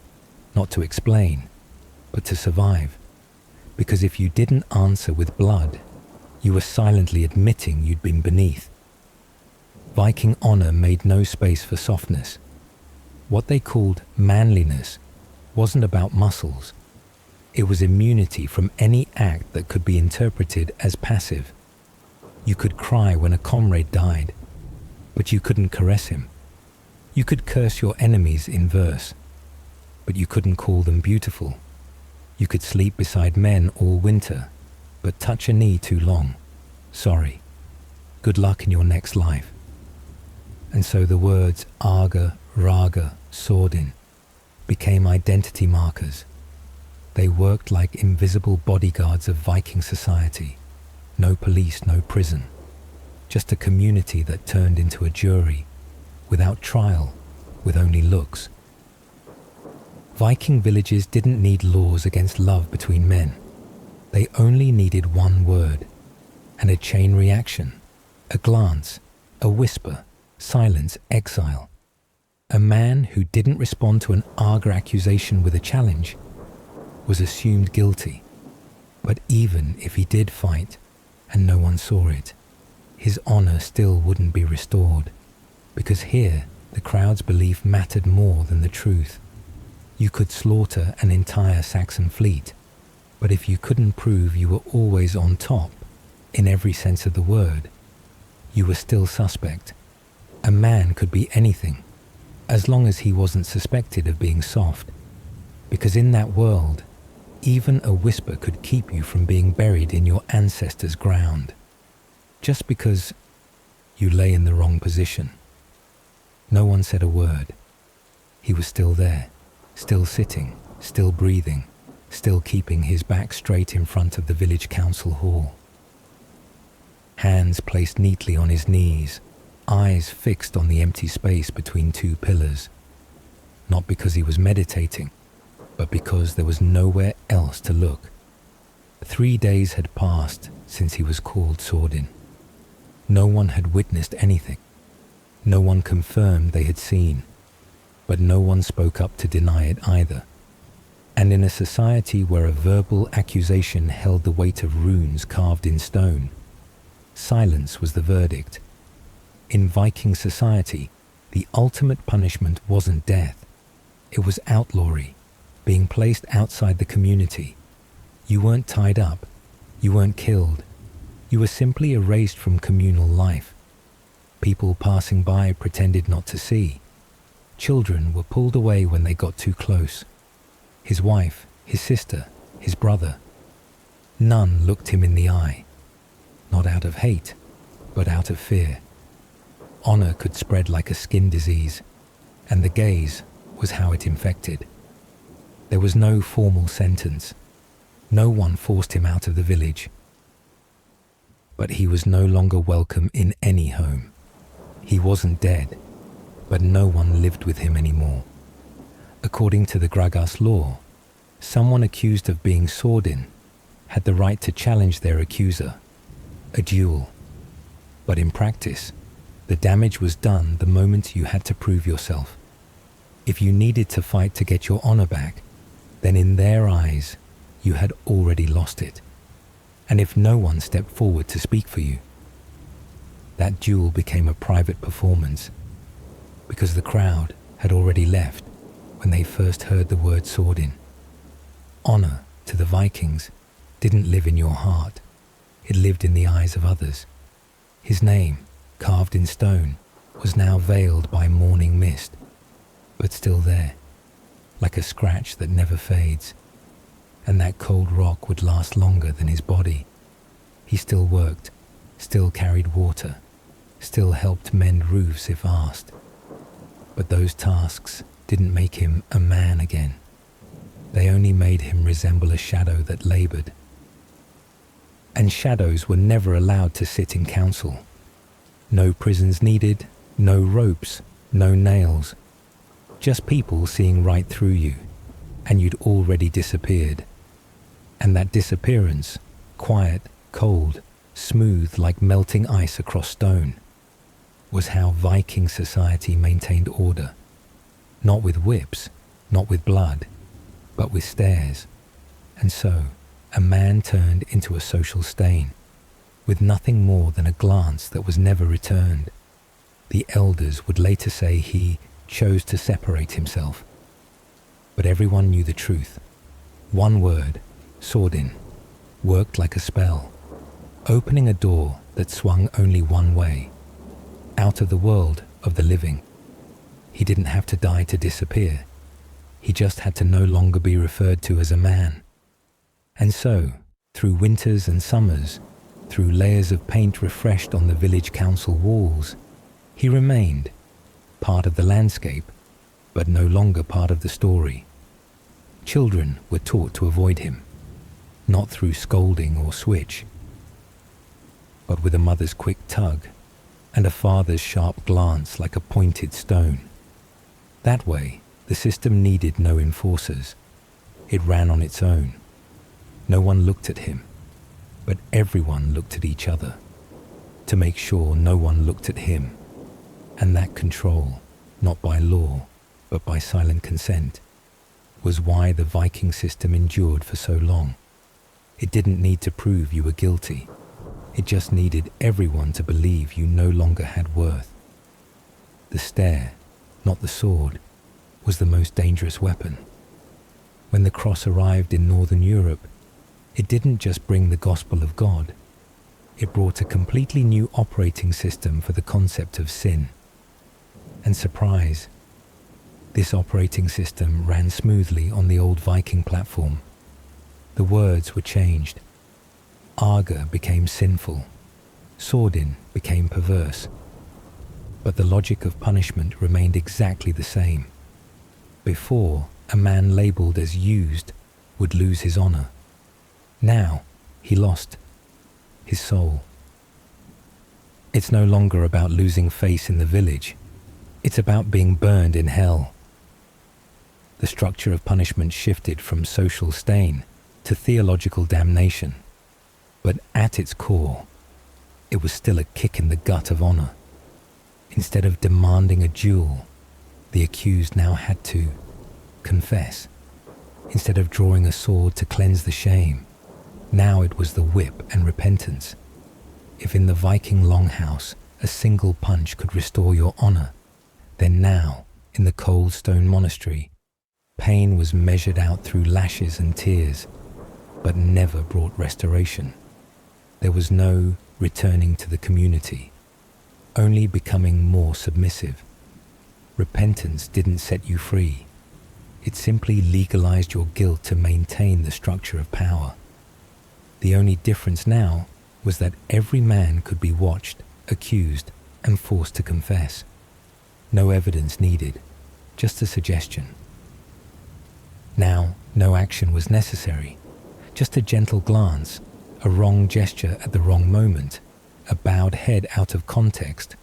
Speaker 1: not to explain, but to survive. Because if you didn't answer with blood, you were silently admitting you'd been beneath. Viking honor made no space for softness. What they called manliness wasn't about muscles. It was immunity from any act that could be interpreted as passive. You could cry when a comrade died, but you couldn't caress him. You could curse your enemies in verse, but you couldn't call them beautiful. You could sleep beside men all winter, but touch a knee too long. Sorry. Good luck in your next life. And so the words Arga, Raga, Swordin became identity markers. They worked like invisible bodyguards of Viking society. No police, no prison. Just a community that turned into a jury, without trial, with only looks. Viking villages didn't need laws against love between men. They only needed one word, and a chain reaction, a glance, a whisper, silence, exile. A man who didn't respond to an Arga accusation with a challenge was assumed guilty. But even if he did fight and no one saw it, his honor still wouldn't be restored, because here the crowd's belief mattered more than the truth. You could slaughter an entire Saxon fleet, but if you couldn't prove you were always on top, in every sense of the word, you were still suspect. A man could be anything, as long as he wasn't suspected of being soft, because in that world, even a whisper could keep you from being buried in your ancestors' ground, just because you lay in the wrong position. No one said a word. He was still there, still sitting, still breathing, still keeping his back straight in front of the village council hall. Hands placed neatly on his knees, eyes fixed on the empty space between two pillars. Not because he was meditating, but because there was nowhere else to look. 3 days had passed since he was called Swordin. No one had witnessed anything. No one confirmed they had seen, but no one spoke up to deny it either. And in a society where a verbal accusation held the weight of runes carved in stone, silence was the verdict. In Viking society, the ultimate punishment wasn't death. It was outlawry, being placed outside the community. You weren't tied up. You weren't killed. You were simply erased from communal life. People passing by pretended not to see. Children were pulled away when they got too close. His wife, his sister, his brother. None looked him in the eye. Not out of hate, but out of fear. Honor could spread like a skin disease, and the gaze was how it infected. There was no formal sentence. No one forced him out of the village. But he was no longer welcome in any home. He wasn't dead, but no one lived with him anymore. According to the Gragas law, someone accused of being Swordin had the right to challenge their accuser, a duel. But in practice, the damage was done the moment you had to prove yourself. If you needed to fight to get your honor back, then in their eyes, you had already lost it. And if no one stepped forward to speak for you, that duel became a private performance, because the crowd had already left when they first heard the word Swordin. Honor, to the Vikings, didn't live in your heart. It lived in the eyes of others. His name, carved in stone, was now veiled by morning mist, but still there, like a scratch that never fades. And that cold rock would last longer than his body. He still worked, still carried water, still helped mend roofs if asked. But those tasks didn't make him a man again. They only made him resemble a shadow that labored. And shadows were never allowed to sit in council. No prisons needed, no ropes, no nails. Just people seeing right through you, and you'd already disappeared. And that disappearance, quiet, cold, smooth like melting ice across stone, was how Viking society maintained order, not with whips, not with blood, but with stares. And so, a man turned into a social stain, with nothing more than a glance that was never returned. The elders would later say he chose to separate himself. But everyone knew the truth. One word, Sordin, worked like a spell, opening a door that swung only one way, out of the world of the living. He didn't have to die to disappear. He just had to no longer be referred to as a man. And so, through winters and summers, through layers of paint refreshed on the village council walls, he remained, part of the landscape, but no longer part of the story. Children were taught to avoid him, not through scolding or switch, but with a mother's quick tug and a father's sharp glance like a pointed stone. That way, the system needed no enforcers. It ran on its own. No one looked at him, but everyone looked at each other to make sure no one looked at him. And that control, not by law, but by silent consent, was why the Viking system endured for so long. It didn't need to prove you were guilty. It just needed everyone to believe you no longer had worth. The stare, not the sword, was the most dangerous weapon. When the cross arrived in Northern Europe, it didn't just bring the gospel of God. It brought a completely new operating system for the concept of sin. And surprise, this operating system ran smoothly on the old Viking platform. The words were changed. Arga became sinful. Sordin became perverse. But the logic of punishment remained exactly the same. Before, a man labeled as used would lose his honor. Now, he lost his soul. It's no longer about losing face in the village. It's about being burned in hell. The structure of punishment shifted from social stain to theological damnation. But at its core, it was still a kick in the gut of honor. Instead of demanding a duel, the accused now had to confess. Instead of drawing a sword to cleanse the shame, now it was the whip and repentance. If in the Viking longhouse a single punch could restore your honor, then now, in the cold stone monastery, pain was measured out through lashes and tears, but never brought restoration. There was no returning to the community, only becoming more submissive. Repentance didn't set you free. It simply legalized your guilt to maintain the structure of power. The only difference now was that every man could be watched, accused, and forced to confess. No evidence needed, just a suggestion. Now, no action was necessary, just a gentle glance, a wrong gesture at the wrong moment, a bowed head out of context,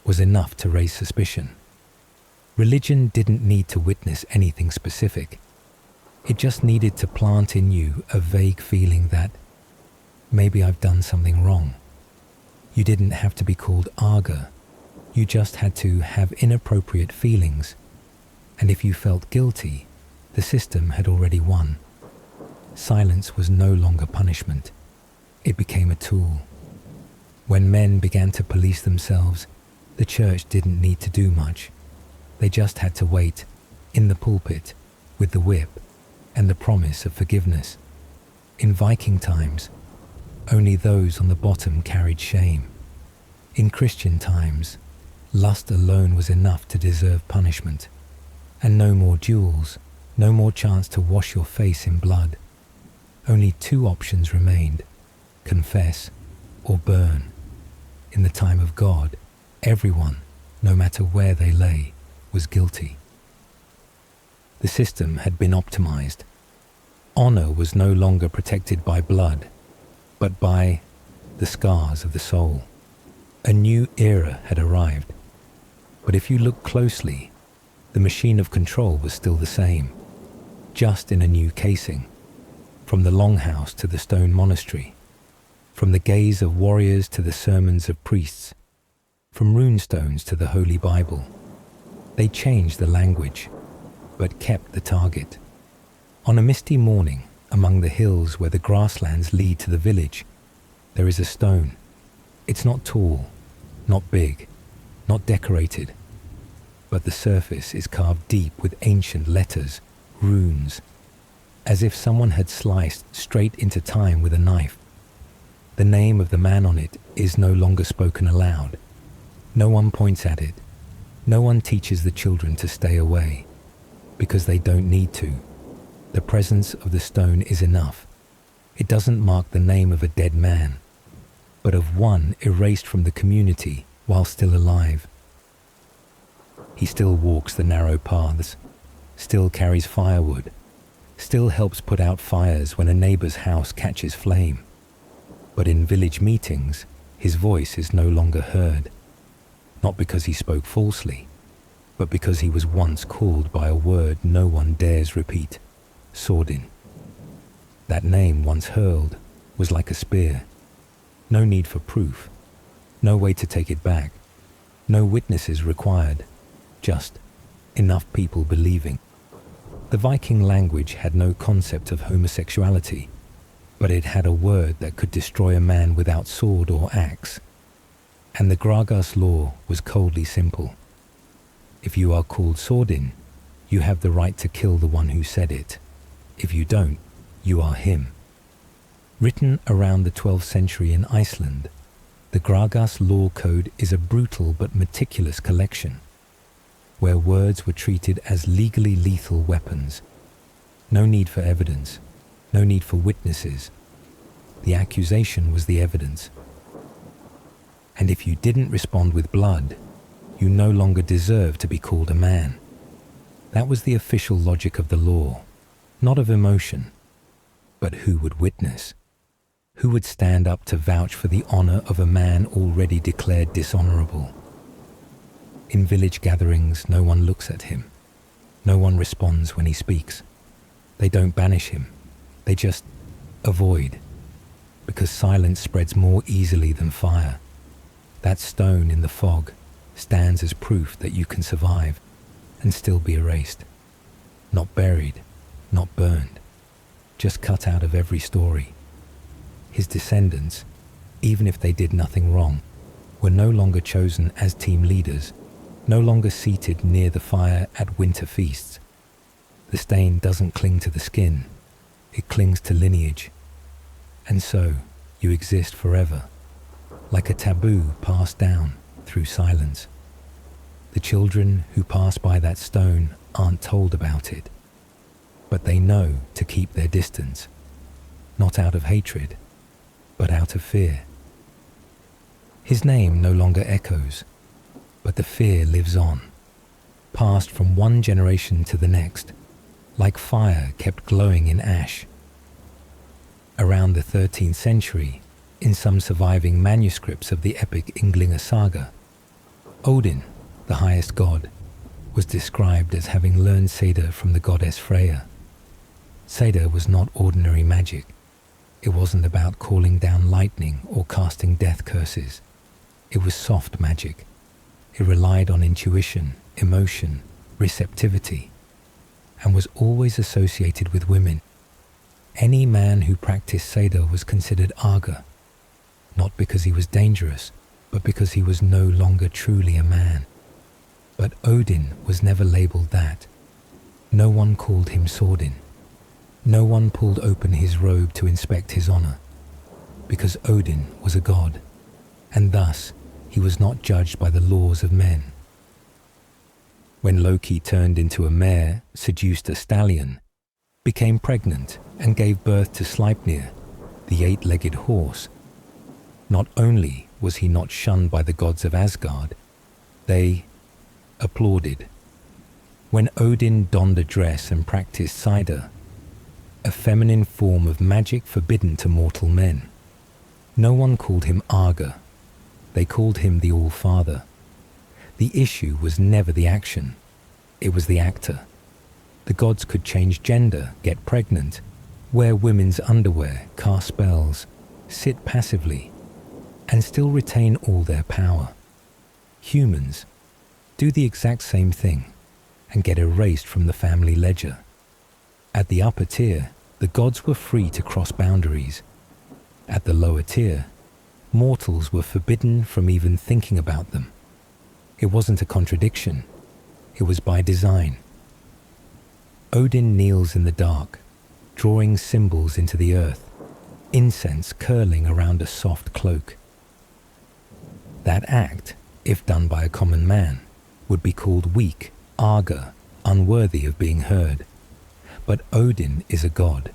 Speaker 1: was enough to raise suspicion. Religion didn't need to witness anything specific. It just needed to plant in you a vague feeling that maybe I've done something wrong. You didn't have to be called Arga. You just had to have inappropriate feelings. And if you felt guilty, the system had already won. Silence was no longer punishment. It became a tool. When men began to police themselves, the church didn't need to do much. They just had to wait, in the pulpit, with the whip, and the promise of forgiveness. In Viking times, only those on the bottom carried shame. In Christian times, lust alone was enough to deserve punishment. And no more duels, no more chance to wash your face in blood. Only two options remained, confess or burn. In the time of God, everyone, no matter where they lay, was guilty. The system had been optimized. Honor was no longer protected by blood, but by the scars of the soul. A new era had arrived. But if you look closely, the machine of control was still the same, just in a new casing, from the longhouse to the stone monastery. from the gaze of warriors to the sermons of priests, from runestones to the Holy Bible. They changed the language, but kept the target. On a misty morning, among the hills where the grasslands lead to the village, there is a stone. It's not tall, not big, not decorated, but the surface is carved deep with ancient letters, runes, as if someone had sliced straight into time with a knife. The name of the man on it is no longer spoken aloud. No one points at it. No one teaches the children to stay away, because they don't need to. The presence of the stone is enough. It doesn't mark the name of a dead man, but of one erased from the community while still alive. He still walks the narrow paths, still carries firewood, still helps put out fires when a neighbor's house catches flame. But in village meetings, his voice is no longer heard, not because he spoke falsely, but because he was once called by a word no one dares repeat, Sordin. That name, once hurled, was like a spear. No need for proof, no way to take it back, no witnesses required, just enough people believing. The Viking language had no concept of homosexuality, but it had a word that could destroy a man without sword or axe. And the Gragas law was coldly simple. If you are called Sordin, you have the right to kill the one who said it. If you don't, you are him. Written around the 12th century in Iceland, the Gragas law code is a brutal but meticulous collection, where words were treated as legally lethal weapons. No need for evidence, no need for witnesses. The accusation was the evidence. And if you didn't respond with blood, you no longer deserved to be called a man. That was the official logic of the law, not of emotion. But who would witness? Who would stand up to vouch for the honor of a man already declared dishonorable? In village gatherings, no one looks at him. No one responds when he speaks. They don't banish him. They just avoid, because silence spreads more easily than fire. That stone in the fog stands as proof that you can survive and still be erased. Not buried, not burned, just cut out of every story. His descendants, even if they did nothing wrong, were no longer chosen as team leaders, no longer seated near the fire at winter feasts. The stain doesn't cling to the skin, it clings to lineage. And so, you exist forever, like a taboo passed down through silence. The children who pass by that stone aren't told about it, but they know to keep their distance, not out of hatred, but out of fear. His name no longer echoes, but the fear lives on, passed from one generation to the next, like fire kept glowing in ash. Around the 13th century, in some surviving manuscripts of the epic Ynglinga saga, Odin, the highest god, was described as having learned Seder from the goddess Freya. Seder was not ordinary magic. It wasn't about calling down lightning or casting death curses. It was soft magic. It relied on intuition, emotion, receptivity, and was always associated with women. Any man who practiced Seder was considered Aga, not because he was dangerous, but because he was no longer truly a man. But Odin was never labeled that. No one called him Sordin. No one pulled open his robe to inspect his honor, because Odin was a god, and thus he was not judged by the laws of men. When Loki turned into a mare, seduced a stallion, became pregnant, and gave birth to Sleipnir, the eight-legged horse, not only was he not shunned by the gods of Asgard, they applauded. When Odin donned a dress and practiced Sida, a feminine form of magic forbidden to mortal men, no one called him Aga. They called him the All-Father. The issue was never the action. It was the actor. The gods could change gender, get pregnant, wear women's underwear, cast spells, sit passively, and still retain all their power. Humans do the exact same thing and get erased from the family ledger. At the upper tier, the gods were free to cross boundaries. At the lower tier, mortals were forbidden from even thinking about them. It wasn't a contradiction. It was by design. Odin kneels in the dark, drawing symbols into the earth, incense curling around a soft cloak. That act, if done by a common man, would be called weak, arga, unworthy of being heard. But Odin is a god.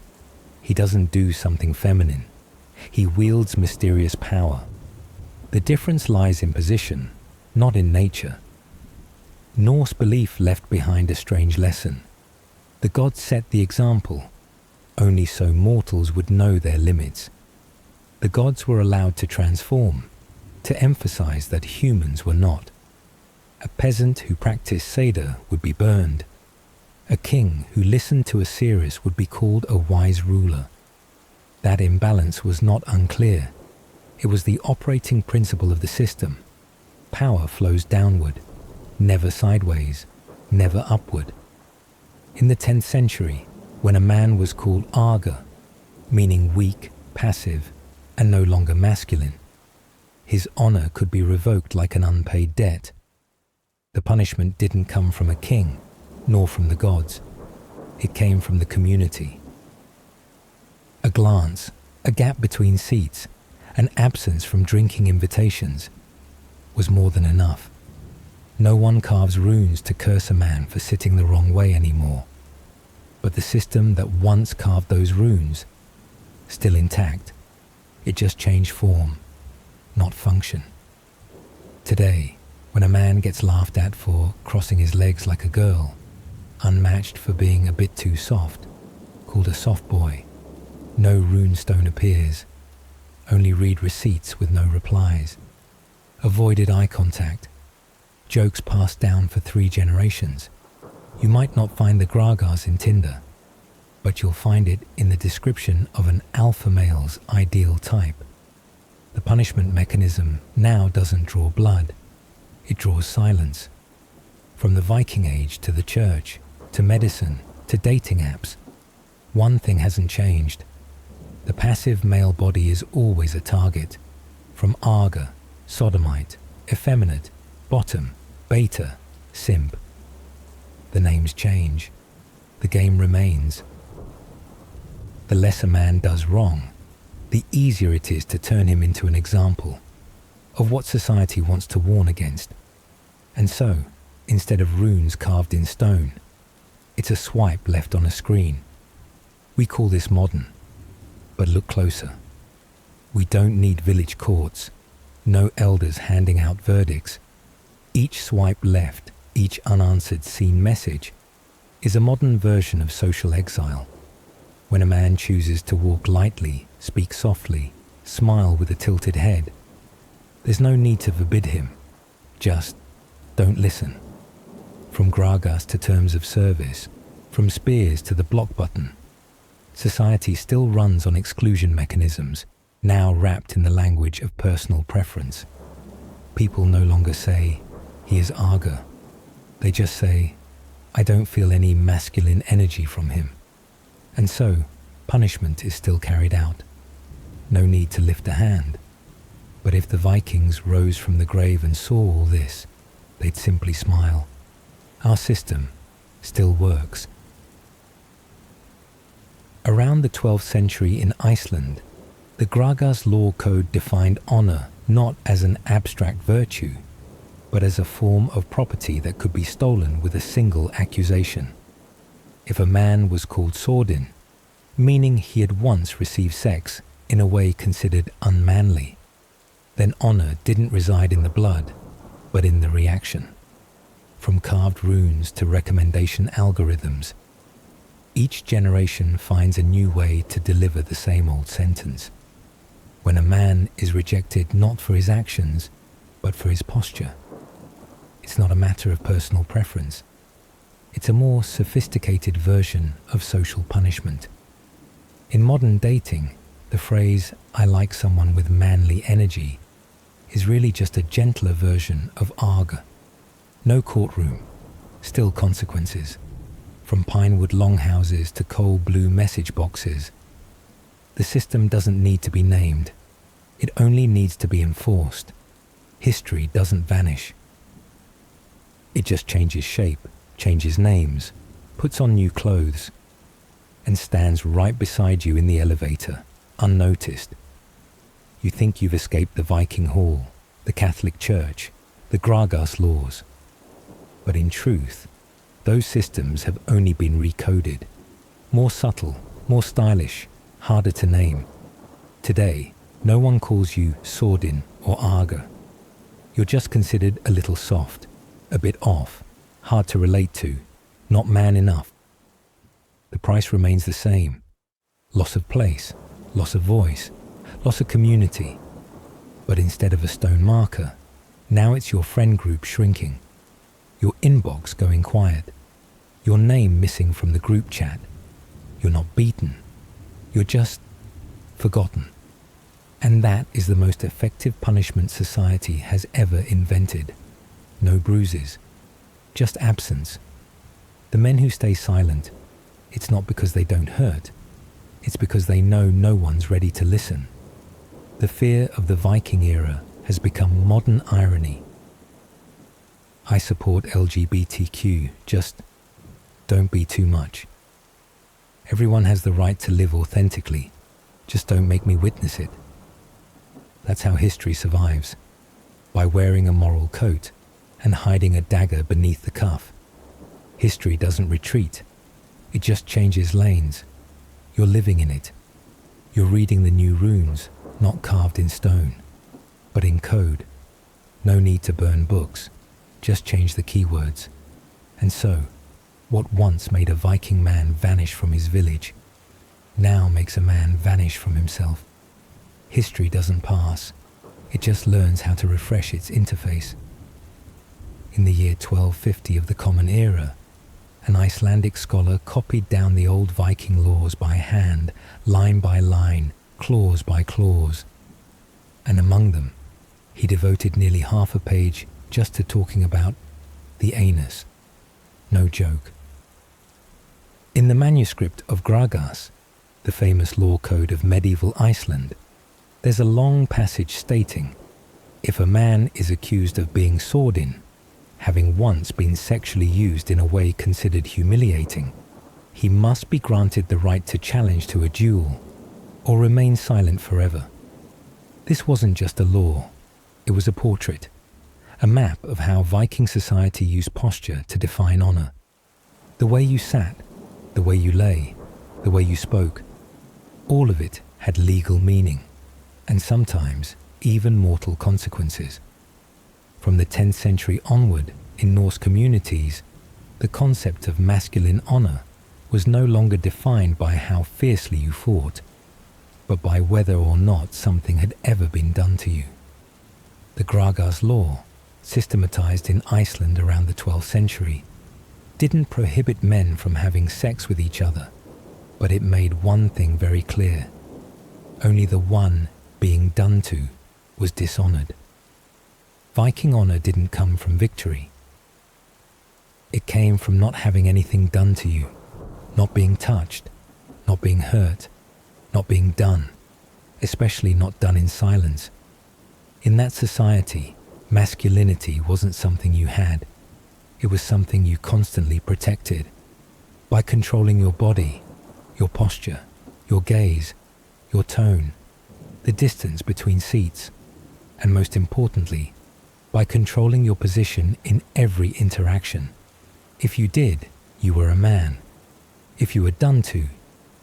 Speaker 1: He doesn't do something feminine. He wields mysterious power. The difference lies in position, not in nature. Norse belief left behind a strange lesson. The gods set the example. Only so mortals would know their limits. The gods were allowed to transform, to emphasize that humans were not. A peasant who practiced Seder would be burned. A king who listened to Osiris would be called a wise ruler. That imbalance was not unclear. It was the operating principle of the system. Power flows downward, never sideways, never upward. In the 10th century, when a man was called arga, meaning weak, passive, and no longer masculine, his honor could be revoked like an unpaid debt. The punishment didn't come from a king, nor from the gods. It came from the community. A glance, a gap between seats, an absence from drinking invitations was more than enough. No one carves runes to curse a man for sitting the wrong way anymore. But the system that once carved those runes, still intact, it just changed form, not function. Today, when a man gets laughed at for crossing his legs like a girl, unmatched for being a bit too soft, called a soft boy, no runestone appears, only read receipts with no replies, avoided eye contact, jokes passed down for 3 generations. You might not find the gragas in Tinder, but you'll find it in the description of an alpha male's ideal type. The punishment mechanism now doesn't draw blood, it draws silence. From the Viking age to the church, to medicine, to dating apps, one thing hasn't changed. The passive male body is always a target, from arga, sodomite, effeminate, bottom, beta, simp. The names change. The game remains. The less a man does wrong, the easier it is to turn him into an example of what society wants to warn against. And so, instead of runes carved in stone, it's a swipe left on a screen. We call this modern. But look closer. We don't need village courts, no elders handing out verdicts. Each swipe left, each unanswered seen message, is a modern version of social exile. When a man chooses to walk lightly, speak softly, smile with a tilted head, there's no need to forbid him. Just don't listen. From gragas to terms of service, from spears to the block button, society still runs on exclusion mechanisms, now wrapped in the language of personal preference. People no longer say, he is arga. They just say, I don't feel any masculine energy from him. And so, punishment is still carried out. No need to lift a hand. But if the Vikings rose from the grave and saw all this, they'd simply smile. Our system still works. Around the 12th century in Iceland, the Gragas law code defined honor not as an abstract virtue, but as a form of property that could be stolen with a single accusation. If a man was called Sordin, meaning he had once received sex in a way considered unmanly, then honor didn't reside in the blood, but in the reaction. From carved runes to recommendation algorithms, each generation finds a new way to deliver the same old sentence. When a man is rejected not for his actions, but for his posture, it's not a matter of personal preference. It's a more sophisticated version of social punishment. In modern dating, The phrase, "I like someone with manly energy," is really just a gentler version of arg. No courtroom, still consequences. From pinewood longhouses to coal blue message boxes. The system doesn't need to be named. It only needs to be enforced. History doesn't vanish. It just changes shape, changes names, puts on new clothes, and stands right beside you in the elevator, unnoticed. You think you've escaped the Viking Hall, the Catholic Church, the Gragas laws. But in truth, those systems have only been recoded. More subtle, more stylish, harder to name. Today, no one calls you Sordin or Arga. You're just considered a little soft, a bit off, hard to relate to, not man enough. The price remains the same. Loss of place, loss of voice, loss of community. But instead of a stone marker, now it's your friend group shrinking. Your inbox going quiet. Your name missing from the group chat. You're not beaten. You're just forgotten. And that is the most effective punishment society has ever invented. No bruises, just absence. The men who stay silent, it's not because they don't hurt. It's because they know no one's ready to listen. The fear of the Viking era has become modern irony. I support LGBTQ, just don't be too much. Everyone has the right to live authentically, just don't make me witness it. That's how history survives, by wearing a moral coat and hiding a dagger beneath the cuff. History doesn't retreat, it just changes lanes. You're living in it. You're reading the new runes, not carved in stone, but in code. No need to burn books, just change the keywords. And so, what once made a Viking man vanish from his village, now makes a man vanish from himself. History doesn't pass, it just learns how to refresh its interface. In the year 1250 of the Common Era, an Icelandic scholar copied down the old Viking laws by hand, line by line, clause by clause. And among them, he devoted nearly half a page just to talking about the anus. No joke. In the manuscript of Gragas, the famous law code of medieval Iceland, there's a long passage stating, if a man is accused of being Sordin, having once been sexually used in a way considered humiliating, he must be granted the right to challenge to a duel, or remain silent forever. This wasn't just a law, it was a portrait, a map of how Viking society used posture to define honor. The way you sat, the way you lay, the way you spoke, all of it had legal meaning, and sometimes even mortal consequences. From the 10th century onward, in Norse communities, the concept of masculine honor was no longer defined by how fiercely you fought, but by whether or not something had ever been done to you. The Gragas law, systematized in Iceland around the 12th century, didn't prohibit men from having sex with each other, but it made one thing very clear. Only the one being done to was dishonored. Viking honor didn't come from victory. It came from not having anything done to you, not being touched, not being hurt, not being done, especially not done in silence. In that society, masculinity wasn't something you had. It was something you constantly protected. By controlling your body, your posture, your gaze, your tone, the distance between seats, and most importantly, by controlling your position in every interaction. If you did, you were a man. If you were done to,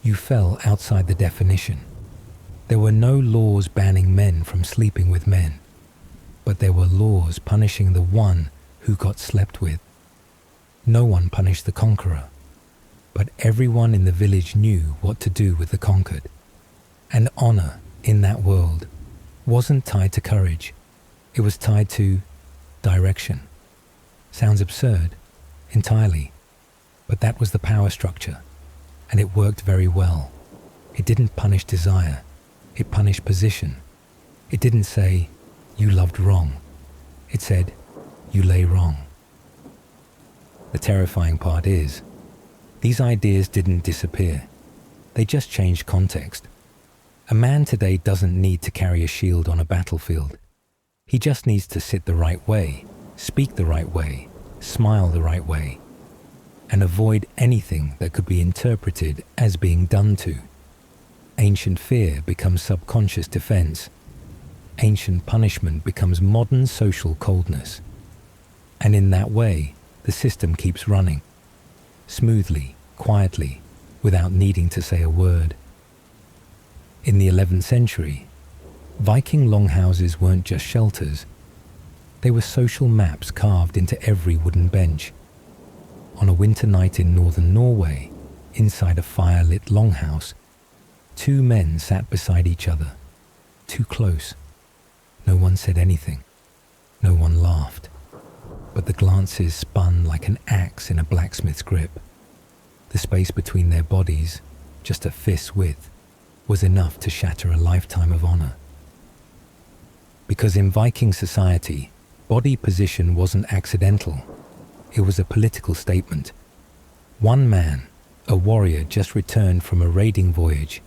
Speaker 1: you fell outside the definition. There were no laws banning men from sleeping with men, but there were laws punishing the one who got slept with. No one punished the conqueror, but everyone in the village knew what to do with the conquered. And honor in that world wasn't tied to courage. It was tied to direction. Sounds absurd, entirely, but that was the power structure, and it worked very well. It didn't punish desire, It punished position. It didn't say, "You loved wrong." It said, "You lay wrong." The terrifying part is, these ideas didn't disappear. They just changed context. A man today doesn't need to carry a shield on a battlefield. He just needs to sit the right way, speak the right way, smile the right way, and avoid anything that could be interpreted as being done to. Ancient fear becomes subconscious defense. Ancient punishment becomes modern social coldness. And in that way, the system keeps running, smoothly, quietly, without needing to say a word. In the 11th century, Viking longhouses weren't just shelters. They were social maps carved into every wooden bench. On a winter night in northern Norway, inside a fire-lit longhouse, two men sat beside each other, too close. No one said anything. No one laughed. But the glances spun like an axe in a blacksmith's grip. The space between their bodies, just a fist's width, was enough to shatter a lifetime of honor. Because in Viking society, body position wasn't accidental. It was a political statement. One man, a warrior just returned from a raiding voyage,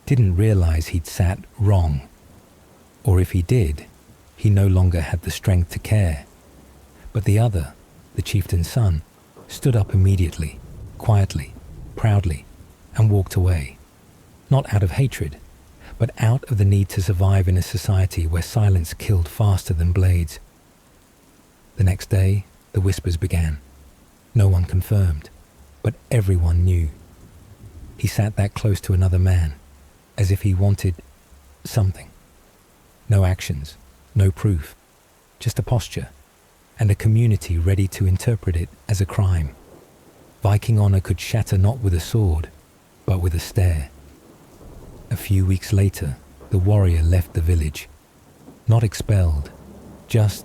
Speaker 1: didn't realize he'd sat wrong. Or if he did, he no longer had the strength to care. But the other, the chieftain's son, stood up immediately, quietly, proudly, and walked away. Not out of hatred, but out of the need to survive in a society where silence killed faster than blades. The next day, the whispers began. No one confirmed, but everyone knew. He sat that close to another man, as if he wanted something. No actions, no proof, just a posture, and a community ready to interpret it as a crime. Viking honor could shatter not with a sword, but with a stare. A few weeks later, the warrior left the village. Not expelled, just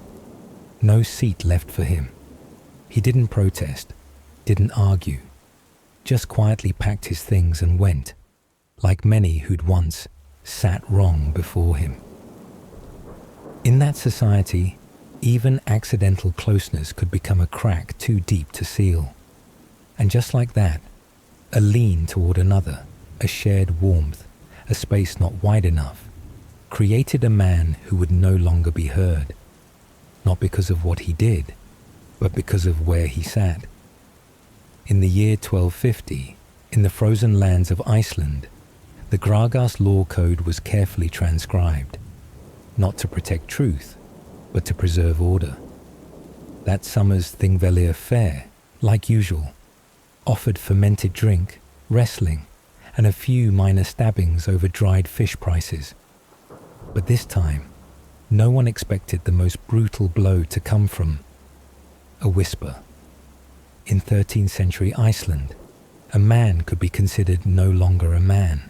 Speaker 1: no seat left for him. He didn't protest, didn't argue, just quietly packed his things and went, like many who'd once sat wrong before him. In that society, even accidental closeness could become a crack too deep to seal. And just like that, a lean toward another, a shared warmth, a space not wide enough, created a man who would no longer be heard, not because of what he did, but because of where he sat. In the year 1250, in the frozen lands of Iceland, the Gragas law code was carefully transcribed, not to protect truth, but to preserve order. That summer's Thingvellir fair, like usual, offered fermented drink, wrestling, and a few minor stabbings over dried fish prices. But this time, no one expected the most brutal blow to come from a whisper. In 13th century Iceland, a man could be considered no longer a man,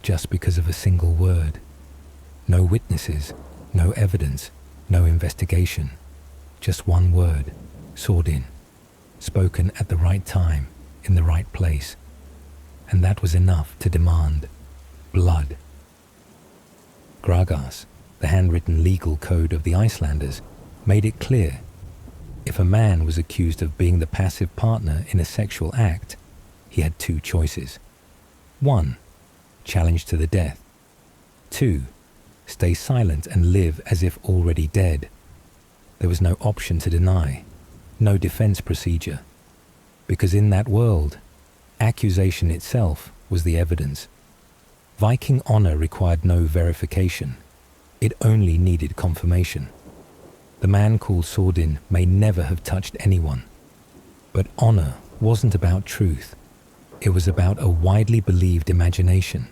Speaker 1: just because of a single word. No witnesses, no evidence, no investigation. Just one word, sword in, spoken at the right time, in the right place. And that was enough to demand blood. Gragas, the handwritten legal code of the Icelanders, made it clear. If a man was accused of being the passive partner in a sexual act, he had two choices. 1. Challenge to the death. 2. Stay silent and live as if already dead. There was no option to deny, no defense procedure, because in that world, accusation itself was the evidence. Viking honor required no verification. It only needed confirmation. The man called Swordin may never have touched anyone. But honor wasn't about truth. It was about a widely believed imagination.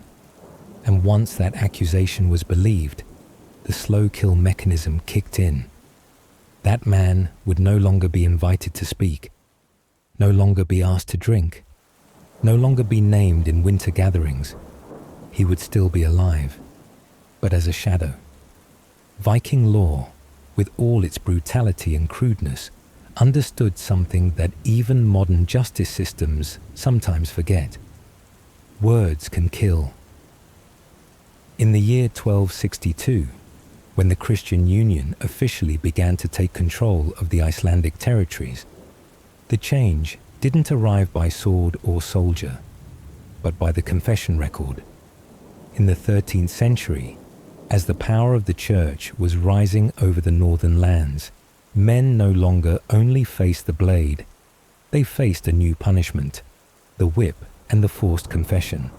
Speaker 1: And once that accusation was believed, the slow kill mechanism kicked in. That man would no longer be invited to speak, no longer be asked to drink, no longer be named in winter gatherings. He would still be alive, but as a shadow. Viking law, with all its brutality and crudeness, understood something that even modern justice systems sometimes forget. Words can kill. In the year 1262, when the Christian Union officially began to take control of the Icelandic territories, the change didn't arrive by sword or soldier, but by the confession record. In the 13th century, as the power of the church was rising over the northern lands, men no longer only faced the blade, they faced a new punishment, the whip and the forced confession.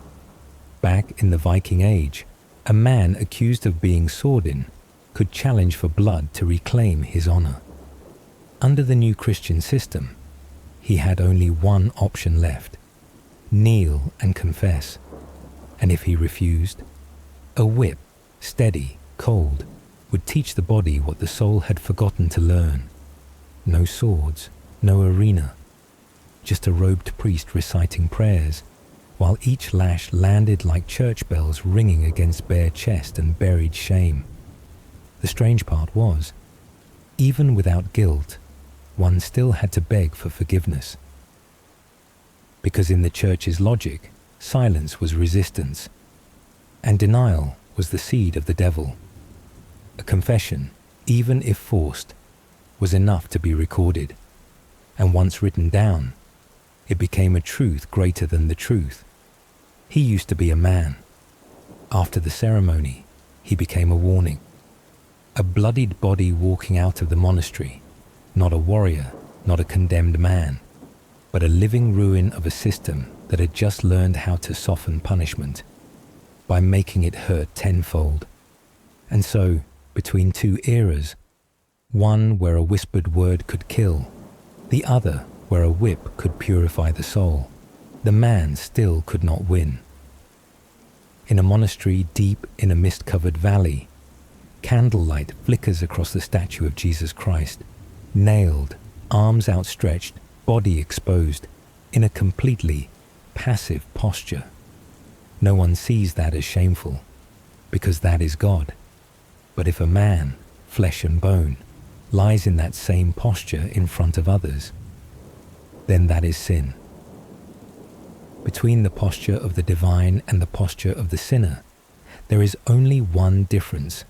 Speaker 1: Back in the Viking Age, a man accused of being sworn-in could challenge for blood to reclaim his honor. Under the new Christian system, he had only one option left: kneel and confess. And if he refused, a whip, steady, cold, would teach the body what the soul had forgotten to learn. No swords, no arena, just a robed priest reciting prayers, while each lash landed like church bells ringing against bare chest and buried shame. The strange part was, even without guilt, one still had to beg for forgiveness. Because in the church's logic, silence was resistance, and denial was the seed of the devil. A confession, even if forced, was enough to be recorded, and once written down, it became a truth greater than the truth. He used to be a man. After the ceremony, he became a warning. A bloodied body walking out of the monastery, not a warrior, not a condemned man, but a living ruin of a system that had just learned how to soften punishment by making it hurt tenfold. And so, between two eras, one where a whispered word could kill, the other where a whip could purify the soul, the man still could not win. In a monastery deep in a mist-covered valley, candlelight flickers across the statue of Jesus Christ, nailed, arms outstretched, body exposed, in a completely passive posture. No one sees that as shameful, because that is God. But if a man, flesh and bone, lies in that same posture in front of others, then that is sin. Between the posture of the divine and the posture of the sinner, there is only one difference: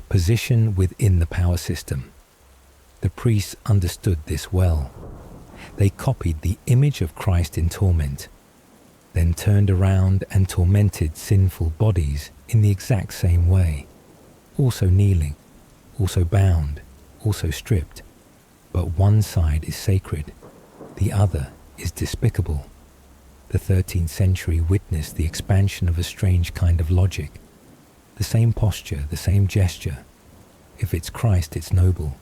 Speaker 1: position within the power system. The priests understood this well. They copied the image of Christ in torment, then turned around and tormented sinful bodies in the exact same way, also kneeling, also bound, also stripped. But one side is sacred, the other is despicable. The 13th century witnessed the expansion of a strange kind of logic. The same posture, the same gesture. If it's Christ, it's noble.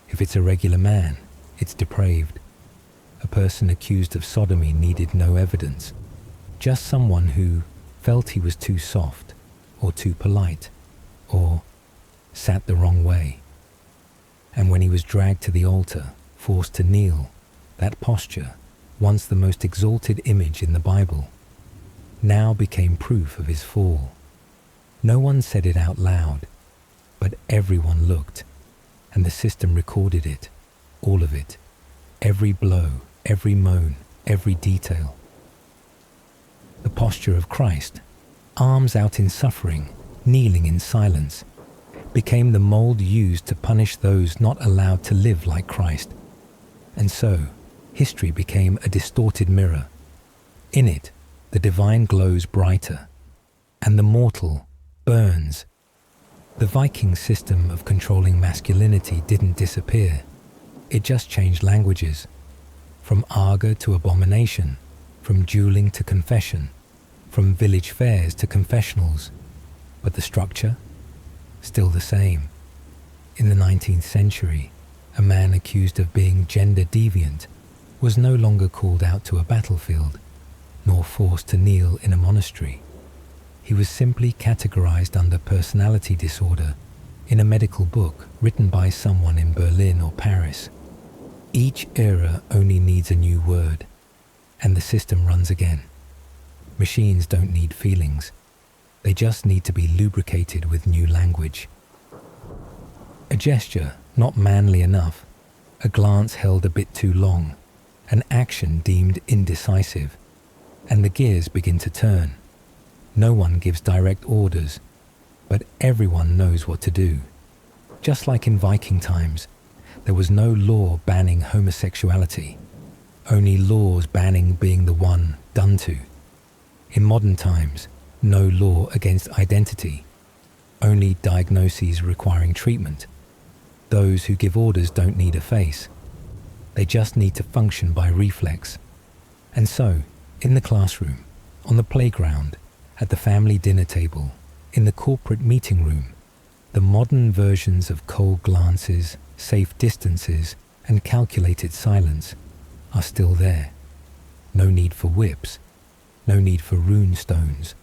Speaker 1: If it's a regular man, it's depraved. A person accused of sodomy needed no evidence, just someone who felt he was too soft, or too polite, or sat the wrong way. And when he was dragged to the altar, forced to kneel, that posture, once the most exalted image in the Bible, now became proof of his fall. No one said it out loud, but everyone looked, and the system recorded it, all of it, every blow, every moan, every detail. The posture of Christ, arms out in suffering, kneeling in silence, became the mold used to punish those not allowed to live like Christ. And so, history became a distorted mirror. In it, the divine glows brighter, and the mortal burns. The Viking system of controlling masculinity didn't disappear. It just changed languages, from arga to abomination, from dueling to confession, from village fairs to confessionals. But the structure? Still the same. In the 19th century, a man accused of being gender deviant was no longer called out to a battlefield, nor forced to kneel in a monastery. He was simply categorized under personality disorder in a medical book written by someone in Berlin or Paris. Each era only needs a new word, and the system runs again. Machines don't need feelings. They just need to be lubricated with new language. A gesture not manly enough, a glance held a bit too long, an action deemed indecisive, and the gears begin to turn. No one gives direct orders, but everyone knows what to do. Just like in Viking times, there was no law banning homosexuality, only laws banning being the one done to. In modern times, no law against identity, only diagnoses requiring treatment. Those who give orders don't need a face. They just need to function by reflex. And so, in the classroom, on the playground, at the family dinner table, in the corporate meeting room, the modern versions of cold glances, safe distances, and calculated silence are still there. No need for whips, no need for rune stones,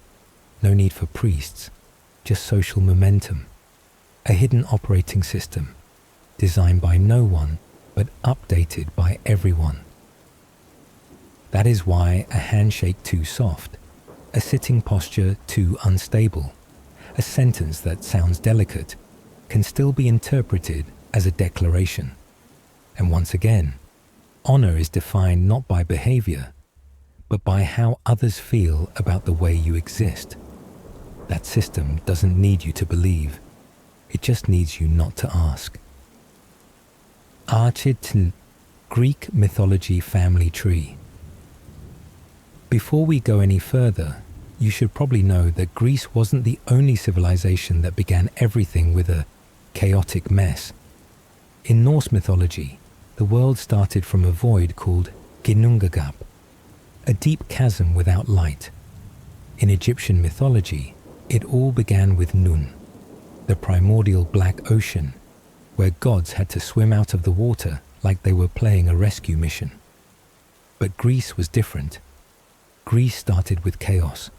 Speaker 1: no need for priests, just social momentum, a hidden operating system, designed by no one but updated by everyone. That is why a handshake too soft, a sitting posture too unstable, a sentence that sounds delicate can still be interpreted as a declaration. And once again, honor is defined not by behavior, but by how others feel about the way you exist. That system doesn't need you to believe. It just needs you not to ask. Architl, Greek mythology family tree. Before we go any further, you should probably know that Greece wasn't the only civilization that began everything with a chaotic mess. In Norse mythology, the world started from a void called Ginnungagap, a deep chasm without light. In Egyptian mythology, it all began with Nun, the primordial black ocean, where gods had to swim out of the water like they were playing a rescue mission. But Greece was different. Greece started with chaos,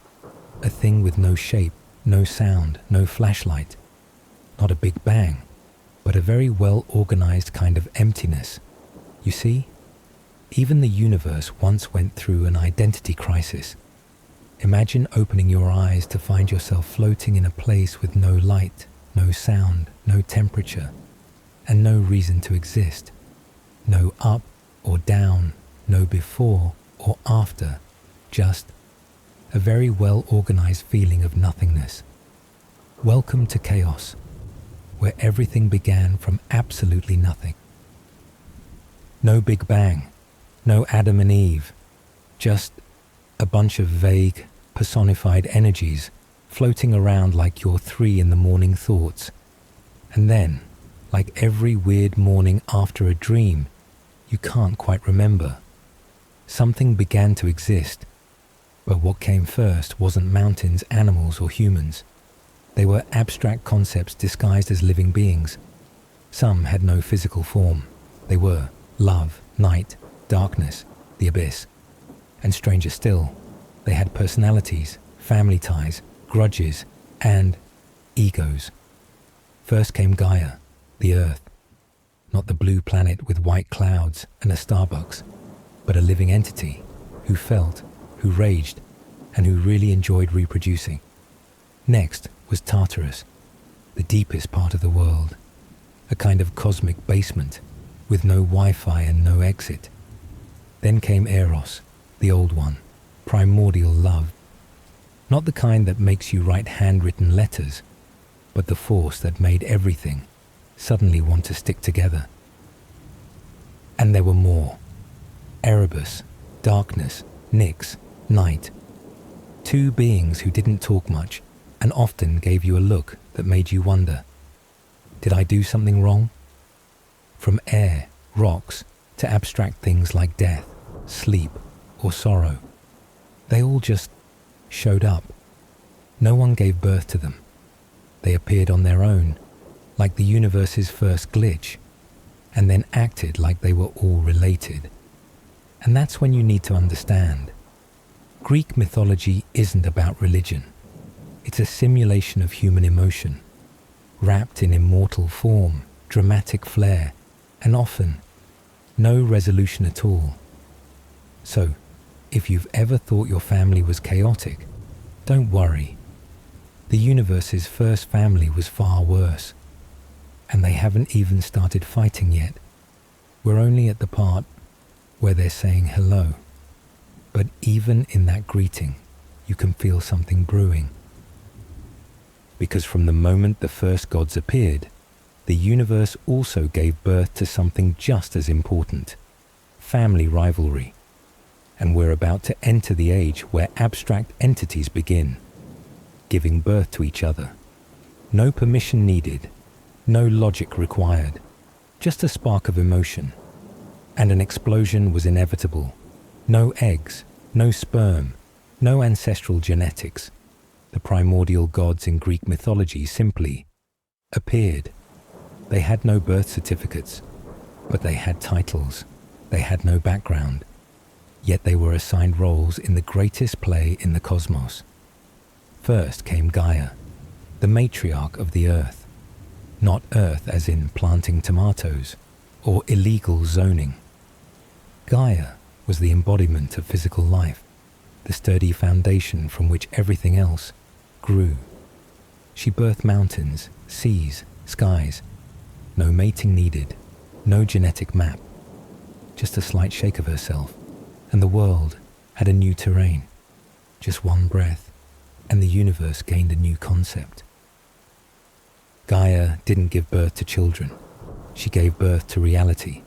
Speaker 1: a thing with no shape, no sound, no flashlight. Not a big bang, but a very well-organized kind of emptiness. You see, even the universe once went through an identity crisis. Imagine opening your eyes to find yourself floating in a place with no light, no sound, no temperature, and no reason to exist. No up or down, no before or after, just a very well-organized feeling of nothingness. Welcome to chaos, where everything began from absolutely nothing. No Big Bang, no Adam and Eve, just a bunch of vague, personified energies floating around like your 3 in the morning thoughts. And then, like every weird morning after a dream, you can't quite remember. Something began to exist, but what came first wasn't mountains, animals, or humans. They were abstract concepts disguised as living beings. Some had no physical form. They were love, night, darkness, the abyss. And stranger still, they had personalities, family ties, grudges, and egos. First came Gaia, the Earth. Not the blue planet with white clouds and a Starbucks, but a living entity who felt, who raged, and who really enjoyed reproducing. Next was Tartarus, the deepest part of the world, a kind of cosmic basement with no Wi-Fi and no exit. Then came Eros, the old one, primordial love. Not the kind that makes you write handwritten letters, but the force that made everything suddenly want to stick together. And there were more. Erebus, darkness, Nyx, night. 2 beings who didn't talk much and often gave you a look that made you wonder, did I do something wrong? From air, rocks, to abstract things like death, sleep, or sorrow. They all just showed up. No one gave birth to them. They appeared on their own, like the universe's first glitch, and then acted like they were all related. And that's when you need to understand. Greek mythology isn't about religion. It's a simulation of human emotion, wrapped in immortal form, dramatic flair, and often no resolution at all. So, if you've ever thought your family was chaotic, don't worry. The universe's first family was far worse, and they haven't even started fighting yet. We're only at the part where they're saying hello. But even in that greeting, you can feel something brewing. because from the moment the first gods appeared, the universe also gave birth to something just as important: family rivalry. And we're about to enter the age where abstract entities begin, giving birth to each other. No permission needed, no logic required, just a spark of emotion. And an explosion was inevitable. No eggs, no sperm, no ancestral genetics. The primordial gods in Greek mythology simply appeared. They had no birth certificates, but they had titles. They had no background. Yet they were assigned roles in the greatest play in the cosmos. First came Gaia, the matriarch of the earth. Not earth as in planting tomatoes or illegal zoning. Gaia was the embodiment of physical life, the sturdy foundation from which everything else grew. She birthed mountains, seas, skies. No mating needed, no genetic map. Just a slight shake of herself, and the world had a new terrain. Just one breath, and the universe gained a new concept. Gaia didn't give birth to children. She gave birth to reality.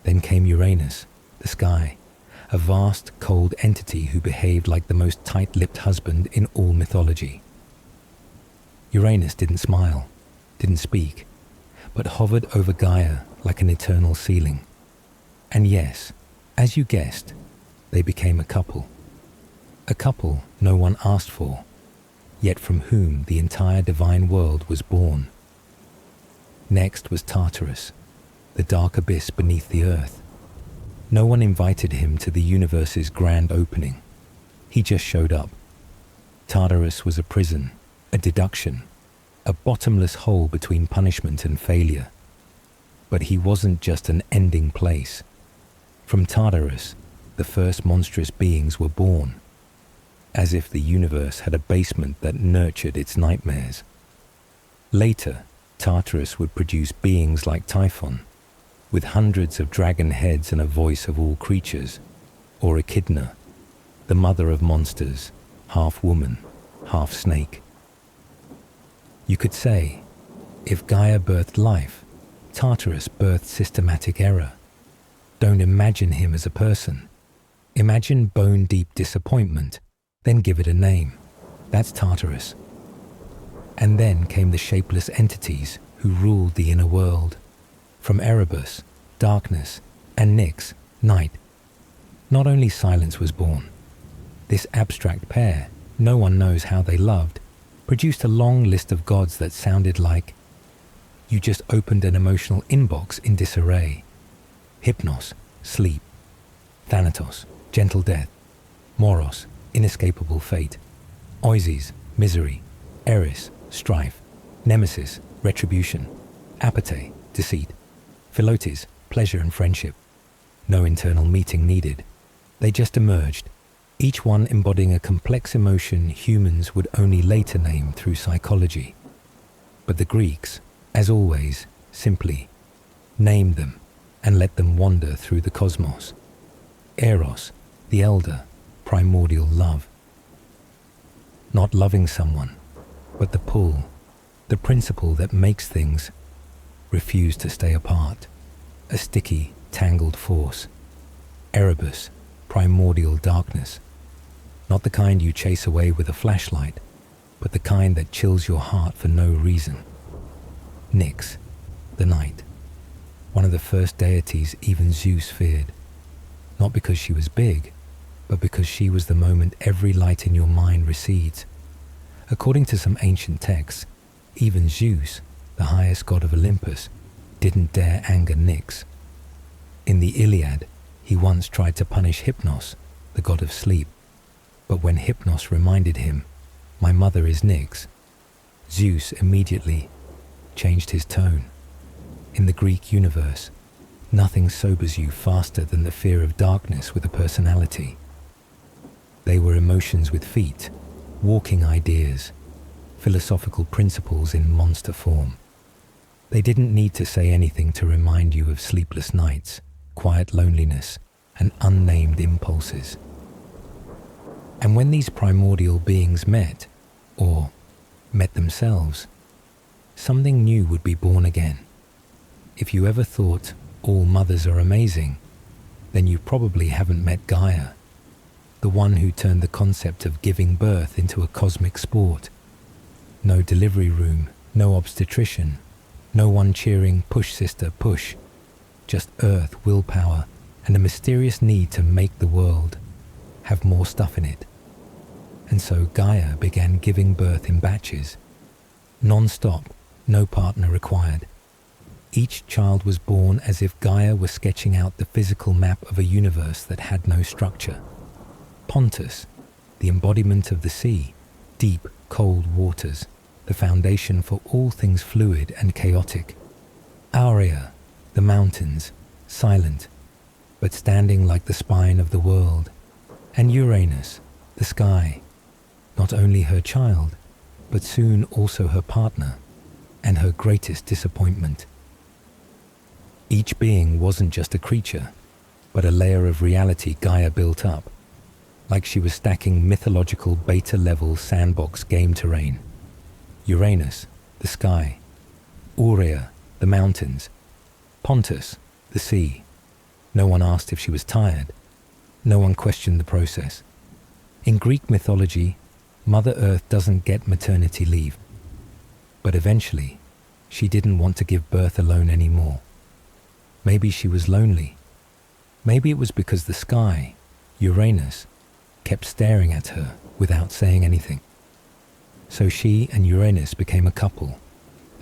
Speaker 1: Then came Uranus, the sky, a vast, cold entity who behaved like the most tight-lipped husband in all mythology. Uranus didn't smile, didn't speak, but hovered over Gaia like an eternal ceiling. And yes, as you guessed, they became a couple. A couple no one asked for, yet from whom the entire divine world was born. Next was Tartarus, the dark abyss beneath the earth. No one invited him to the universe's grand opening. He just showed up. Tartarus was a prison, a deduction, a bottomless hole between punishment and failure. But he wasn't just an ending place. From Tartarus, the first monstrous beings were born, as if the universe had a basement that nurtured its nightmares. Later, Tartarus would produce beings like Typhon, with hundreds of dragon heads and a voice of all creatures, or Echidna, the mother of monsters, half woman, half snake. You could say, if Gaia birthed life, Tartarus birthed systematic error. Don't imagine him as a person. Imagine bone-deep disappointment, then give it a name. That's Tartarus. And then came the shapeless entities who ruled the inner world. From Erebus, darkness, and Nyx, night. Not only silence was born. This abstract pair, no one knows how they loved, produced a long list of gods that sounded like you just opened an emotional inbox in disarray. Hypnos, sleep. Thanatos, gentle death. Moros, inescapable fate. Oises, misery. Eris, strife. Nemesis, retribution. Apate, deceit. Philotes, pleasure and friendship. No internal meeting needed. They just emerged, each one embodying a complex emotion humans would only later name through psychology. But the Greeks, as always, simply named them and let them wander through the cosmos. Eros, the elder, primordial love. Not loving someone, but the pull, the principle that makes things refuse to stay apart. A sticky, tangled force. Erebus, primordial darkness. Not the kind you chase away with a flashlight, but the kind that chills your heart for no reason. Nyx, the night. One of the first deities even Zeus feared. Not because she was big, but because she was the moment every light in your mind recedes. According to some ancient texts, even Zeus, the highest god of Olympus, didn't dare anger Nyx. In the Iliad, he once tried to punish Hypnos, the god of sleep. But when Hypnos reminded him, "My mother is Nyx," Zeus immediately changed his tone. In the Greek universe, nothing sobers you faster than the fear of darkness with a personality. They were emotions with feet, walking ideas, philosophical principles in monster form. They didn't need to say anything to remind you of sleepless nights, quiet loneliness, and unnamed impulses. And when these primordial beings met, or met themselves, something new would be born again. If you ever thought all mothers are amazing, then you probably haven't met Gaia, the one who turned the concept of giving birth into a cosmic sport. No delivery room, no obstetrician, no one cheering "push sister, push," just earth, willpower, and a mysterious need to make the world have more stuff in it. And so Gaia began giving birth in batches, non-stop, no partner required. Each child was born as if Gaia was sketching out the physical map of a universe that had no structure. Pontus, the embodiment of the sea, deep, cold waters, the foundation for all things fluid and chaotic. Aurea, the mountains, silent, but standing like the spine of the world. And Uranus, the sky, not only her child, but soon also her partner, and her greatest disappointment. Each being wasn't just a creature, but a layer of reality Gaia built up, like she was stacking mythological beta-level sandbox game terrain. Uranus, the sky. Aurea, the mountains. Pontus, the sea. No one asked if she was tired. No one questioned the process. In Greek mythology, Mother Earth doesn't get maternity leave. But eventually, she didn't want to give birth alone anymore. Maybe she was lonely. Maybe it was because the sky, Uranus, kept staring at her without saying anything. So she and Uranus became a couple,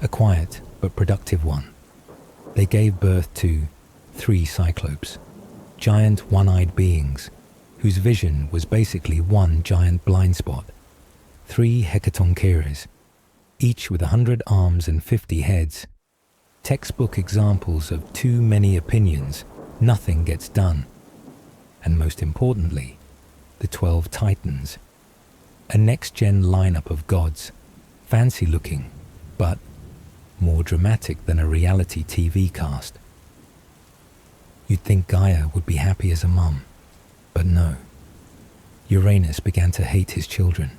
Speaker 1: a quiet but productive one. They gave birth to 3 cyclopes, giant one-eyed beings whose vision was basically one giant blind spot. 3 hecatoncheires, each with 100 arms and 50 heads. Textbook examples of too many opinions, nothing gets done. And most importantly, the 12 Titans, a next-gen lineup of gods, fancy-looking, but more dramatic than a reality TV cast. You'd think Gaia would be happy as a mum, but no. Uranus began to hate his children.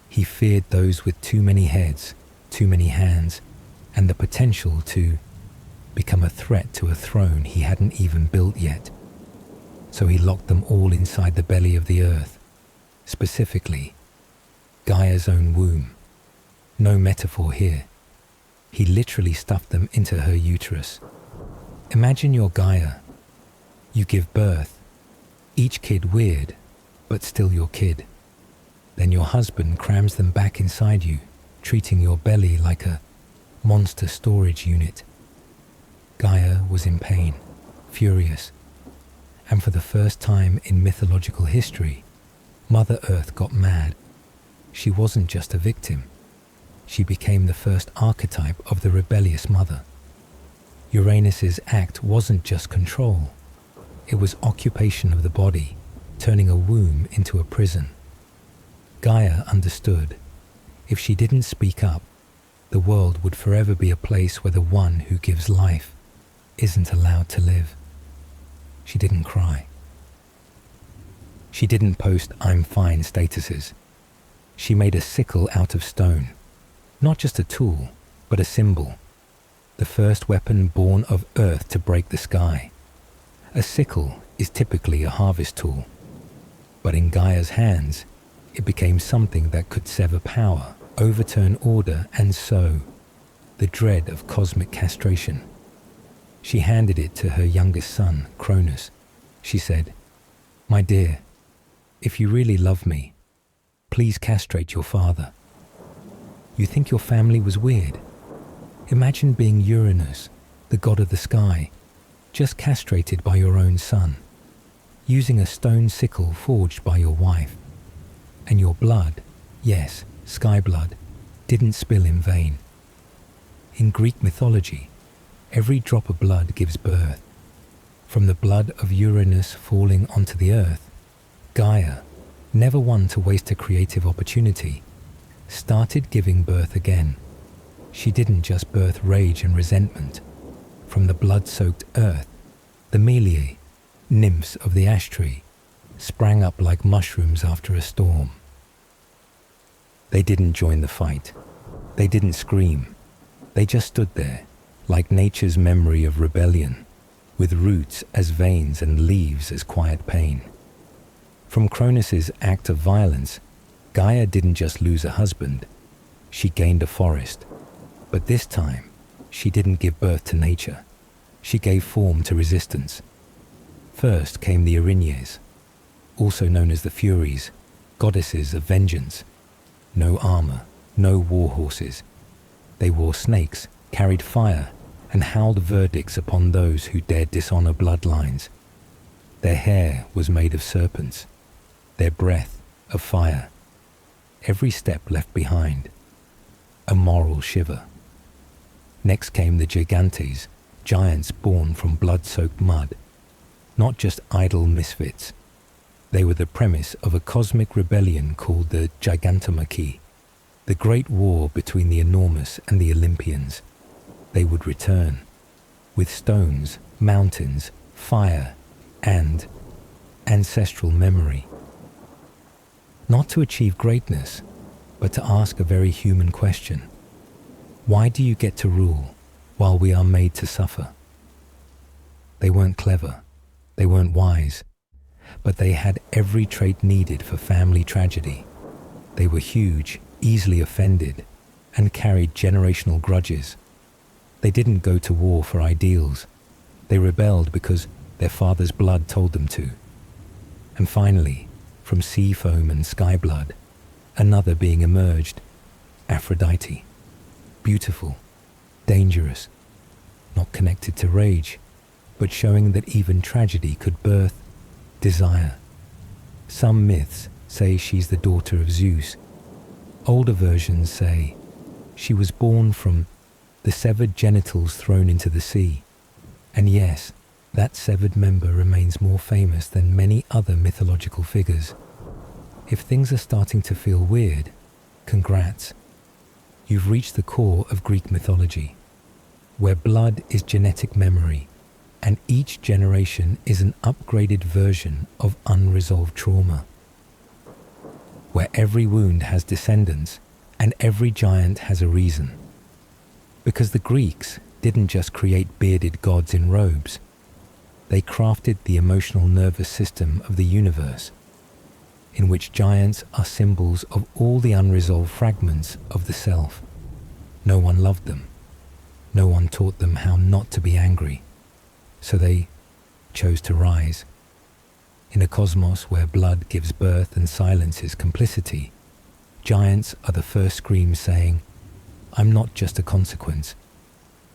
Speaker 1: He feared those with too many heads, too many hands, and the potential to become a threat to a throne he hadn't even built yet. So he locked them all inside the belly of the earth, specifically Gaia's own womb. No metaphor here. He literally stuffed them into her uterus. Imagine you're Gaia. You give birth, each kid weird, but still your kid. Then your husband crams them back inside you, treating your belly like a monster storage unit. Gaia was in pain, furious, and for the first time in mythological history, Mother Earth got mad. She wasn't just a victim. She became the first archetype of the rebellious mother. Uranus's act wasn't just control. It was occupation of the body, turning a womb into a prison. Gaia understood. If she didn't speak up, the world would forever be a place where the one who gives life isn't allowed to live. She didn't cry. She didn't post "I'm fine" statuses. She made a sickle out of stone. Not just a tool, but a symbol. The first weapon born of earth to break the sky. A sickle is typically a harvest tool. But in Gaia's hands, it became something that could sever power, overturn order, and sow the dread of cosmic castration. She handed it to her youngest son, Cronus. She said, "My dear, if you really love me, please castrate your father." You think your family was weird? Imagine being Uranus, the god of the sky, just castrated by your own son, using a stone sickle forged by your wife. And your blood, yes, sky blood, didn't spill in vain. In Greek mythology, every drop of blood gives birth. From the blood of Uranus falling onto the earth, Gaia, never one to waste a creative opportunity, started giving birth again. She didn't just birth rage and resentment. From the blood-soaked earth, the Meliae, nymphs of the ash tree, sprang up like mushrooms after a storm. They didn't join the fight. They didn't scream. They just stood there, like nature's memory of rebellion, with roots as veins and leaves as quiet pain. From Cronus's act of violence, Gaia didn't just lose a husband, she gained a forest. But this time, she didn't give birth to nature. She gave form to resistance. First came the Erinyes, also known as the Furies, goddesses of vengeance. No armor, no war horses. They wore snakes, carried fire, and howled verdicts upon those who dared dishonor bloodlines. Their hair was made of serpents, their breath of fire. Every step left behind, a moral shiver. Next came the Gigantes, giants born from blood-soaked mud, not just idle misfits. They were the premise of a cosmic rebellion called the Gigantomachy, the great war between the enormous and the Olympians. They would return, with stones, mountains, fire, and ancestral memory. Not to achieve greatness, but to ask a very human question. Why do you get to rule while we are made to suffer? They weren't clever, they weren't wise, but they had every trait needed for family tragedy. They were huge, easily offended, and carried generational grudges. They didn't go to war for ideals. They rebelled because their father's blood told them to. And finally, from sea foam and sky blood, another being emerged, Aphrodite. Beautiful, dangerous, not connected to rage, but showing that even tragedy could birth desire. Some myths say she's the daughter of Zeus. Older versions say she was born from the severed genitals thrown into the sea. And yes, that severed member remains more famous than many other mythological figures. If things are starting to feel weird, congrats. You've reached the core of Greek mythology, where blood is genetic memory, and each generation is an upgraded version of unresolved trauma. Where every wound has descendants, and every giant has a reason. Because the Greeks didn't just create bearded gods in robes. They crafted the emotional nervous system of the universe, in which giants are symbols of all the unresolved fragments of the self. No one loved them. No one taught them how not to be angry. So they chose to rise. In a cosmos where blood gives birth and silence is complicity, giants are the first screams saying, "I'm not just a consequence.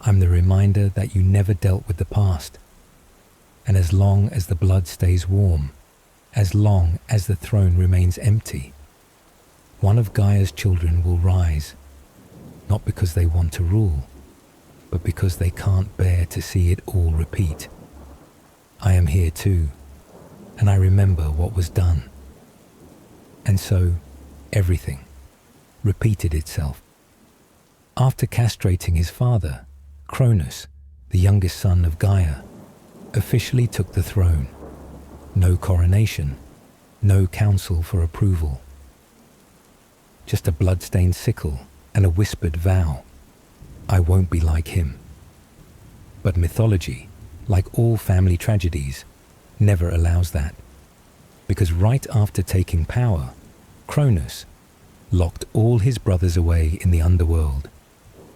Speaker 1: I'm the reminder that you never dealt with the past." And as long as the blood stays warm, as long as the throne remains empty, one of Gaia's children will rise, not because they want to rule, but because they can't bear to see it all repeat. I am here too, and I remember what was done. And so, everything repeated itself. After castrating his father, Cronus, the youngest son of Gaia, officially took the throne. No coronation, no council for approval. Just a blood-stained sickle and a whispered vow. I won't be like him. But mythology, like all family tragedies, never allows that. Because right after taking power, Cronus locked all his brothers away in the underworld,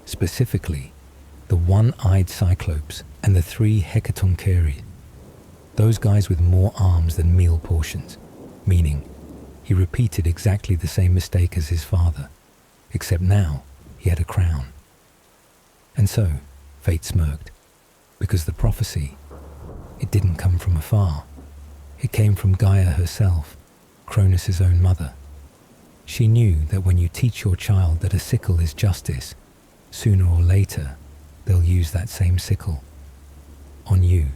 Speaker 1: specifically the one-eyed Cyclopes and the 3 Hecatonkeri. Those guys with more arms than meal portions, meaning he repeated exactly the same mistake as his father, except now he had a crown. And so, fate smirked, because the prophecy, it didn't come from afar. It came from Gaia herself, Cronus' own mother. She knew that when you teach your child that a sickle is justice, sooner or later, they'll use that same sickle on you.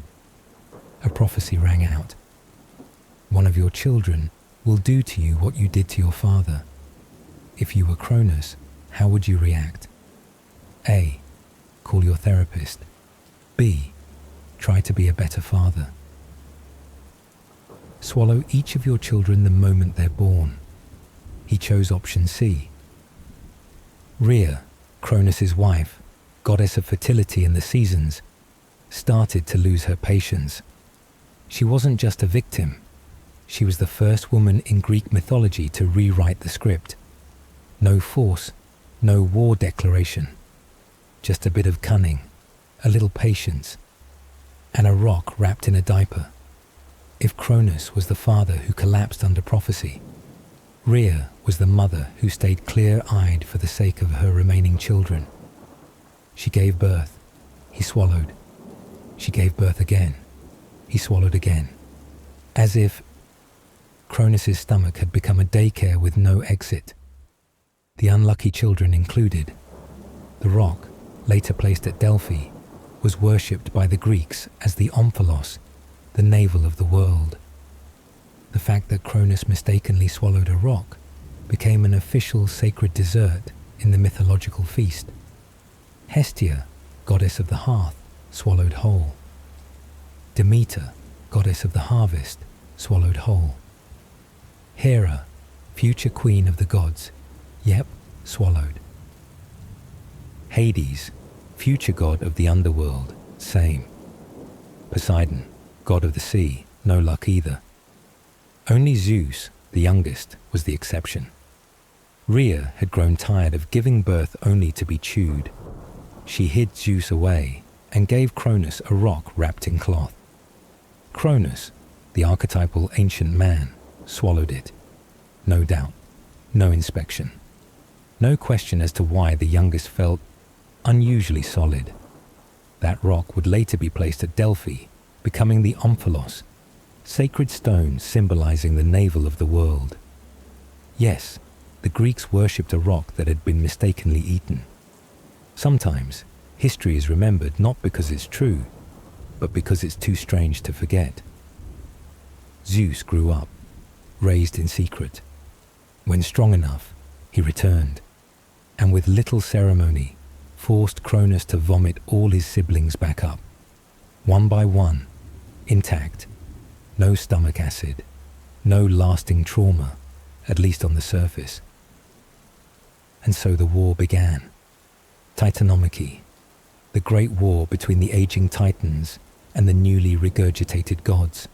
Speaker 1: A prophecy rang out. One of your children will do to you what you did to your father. If you were Cronus, how would you react? A. Call your therapist. B. Try to be a better father. Swallow each of your children the moment they're born. He chose option C, Rhea, Cronus' wife, goddess of fertility and the seasons, started to lose her patience. She wasn't just a victim. She was the first woman in Greek mythology to rewrite the script. No force, no war declaration. Just a bit of cunning, a little patience, and a rock wrapped in a diaper. If Cronus was the father who collapsed under prophecy, Rhea was the mother who stayed clear-eyed for the sake of her remaining children. She gave birth. He swallowed. She gave birth again. He swallowed again. As if Cronus' stomach had become a daycare with no exit. The unlucky children included. The rock, later placed at Delphi, was worshipped by the Greeks as the omphalos, the navel of the world. The fact that Cronus mistakenly swallowed a rock became an official sacred dessert in the mythological feast. Hestia, goddess of the hearth, swallowed whole. Demeter, goddess of the harvest, swallowed whole. Hera, future queen of the gods, swallowed. Hades, future god of the underworld, same. Poseidon, god of the sea, no luck either. Only Zeus, the youngest, was the exception. Rhea had grown tired of giving birth only to be chewed. She hid Zeus away and gave Cronus a rock wrapped in cloth. Cronus, the archetypal ancient man, swallowed it. No doubt, no inspection. No question as to why the youngest felt unusually solid. That rock would later be placed at Delphi, becoming the omphalos, sacred stone symbolizing the navel of the world. Yes, the Greeks worshipped a rock that had been mistakenly eaten. Sometimes, history is remembered not because it's true, but because it's too strange to forget. Zeus grew up, raised in secret. When strong enough, he returned, and with little ceremony, forced Cronus to vomit all his siblings back up, one by one, intact. No stomach acid, no lasting trauma, at least on the surface. And so the war began. Titanomachy, the great war between the aging titans and the newly regurgitated gods.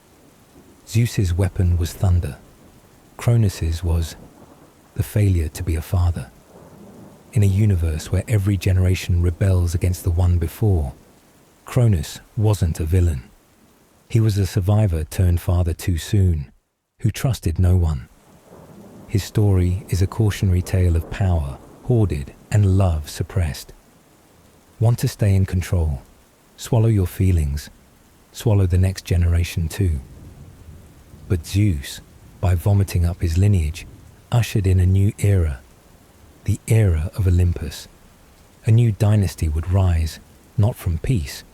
Speaker 1: Zeus's weapon was thunder. Cronus's was the failure to be a father. In a universe where every generation rebels against the one before, Cronus wasn't a villain. He was a survivor turned father too soon, who trusted no one. His story is a cautionary tale of power hoarded and love suppressed. Want to stay in control? Swallow your feelings. Swallow the next generation too. But Zeus, by vomiting up his lineage, ushered in a new era, the era of Olympus. A new dynasty would rise, not from peace,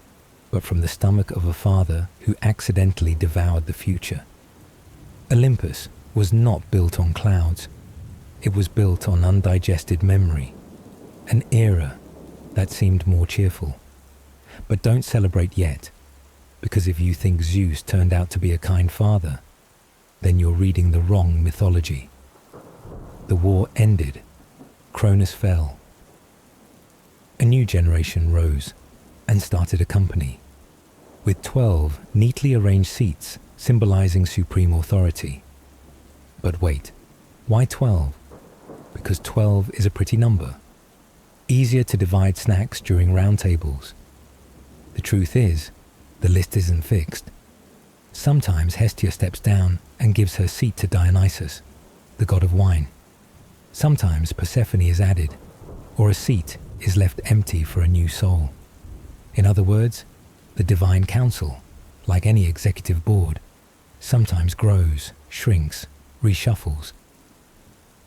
Speaker 1: but from the stomach of a father who accidentally devoured the future. Olympus was not built on clouds. It was built on undigested memory, an era that seemed more cheerful. But don't celebrate yet, because if you think Zeus turned out to be a kind father, then you're reading the wrong mythology. The war ended. Cronus fell. A new generation rose and started a company, with 12 neatly arranged seats symbolizing supreme authority. But wait, why 12? Because 12 is a pretty number. Easier to divide snacks during round tables. The truth is, the list isn't fixed. Sometimes Hestia steps down and gives her seat to Dionysus, the god of wine. Sometimes Persephone is added, or a seat is left empty for a new soul. In other words, the divine council, like any executive board, sometimes grows, shrinks, reshuffles.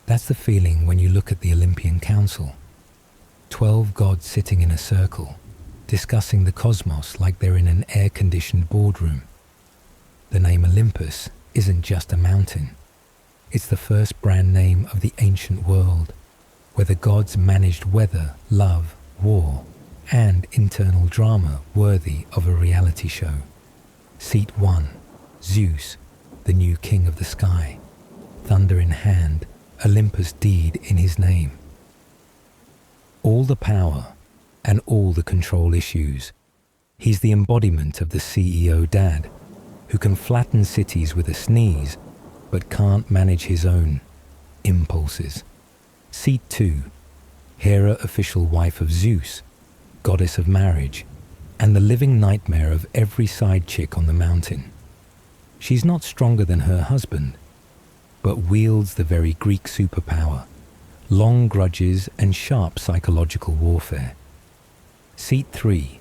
Speaker 1: That's the feeling when you look at the Olympian Council. 12 gods sitting in a circle, discussing the cosmos like they're in an air-conditioned boardroom. The name Olympus isn't just a mountain. It's the first brand name of the ancient world, where the gods managed weather, love, war, and internal drama worthy of a reality show. Seat 1, Zeus, the new king of the sky, thunder in hand, Olympus deed in his name. All the power and all the control issues. He's the embodiment of the CEO dad, who can flatten cities with a sneeze, but can't manage his own impulses. Seat 2, Hera, official wife of Zeus, goddess of marriage, and the living nightmare of every side chick on the mountain. She's not stronger than her husband, but wields the very Greek superpower, long grudges and sharp psychological warfare. Seat 3,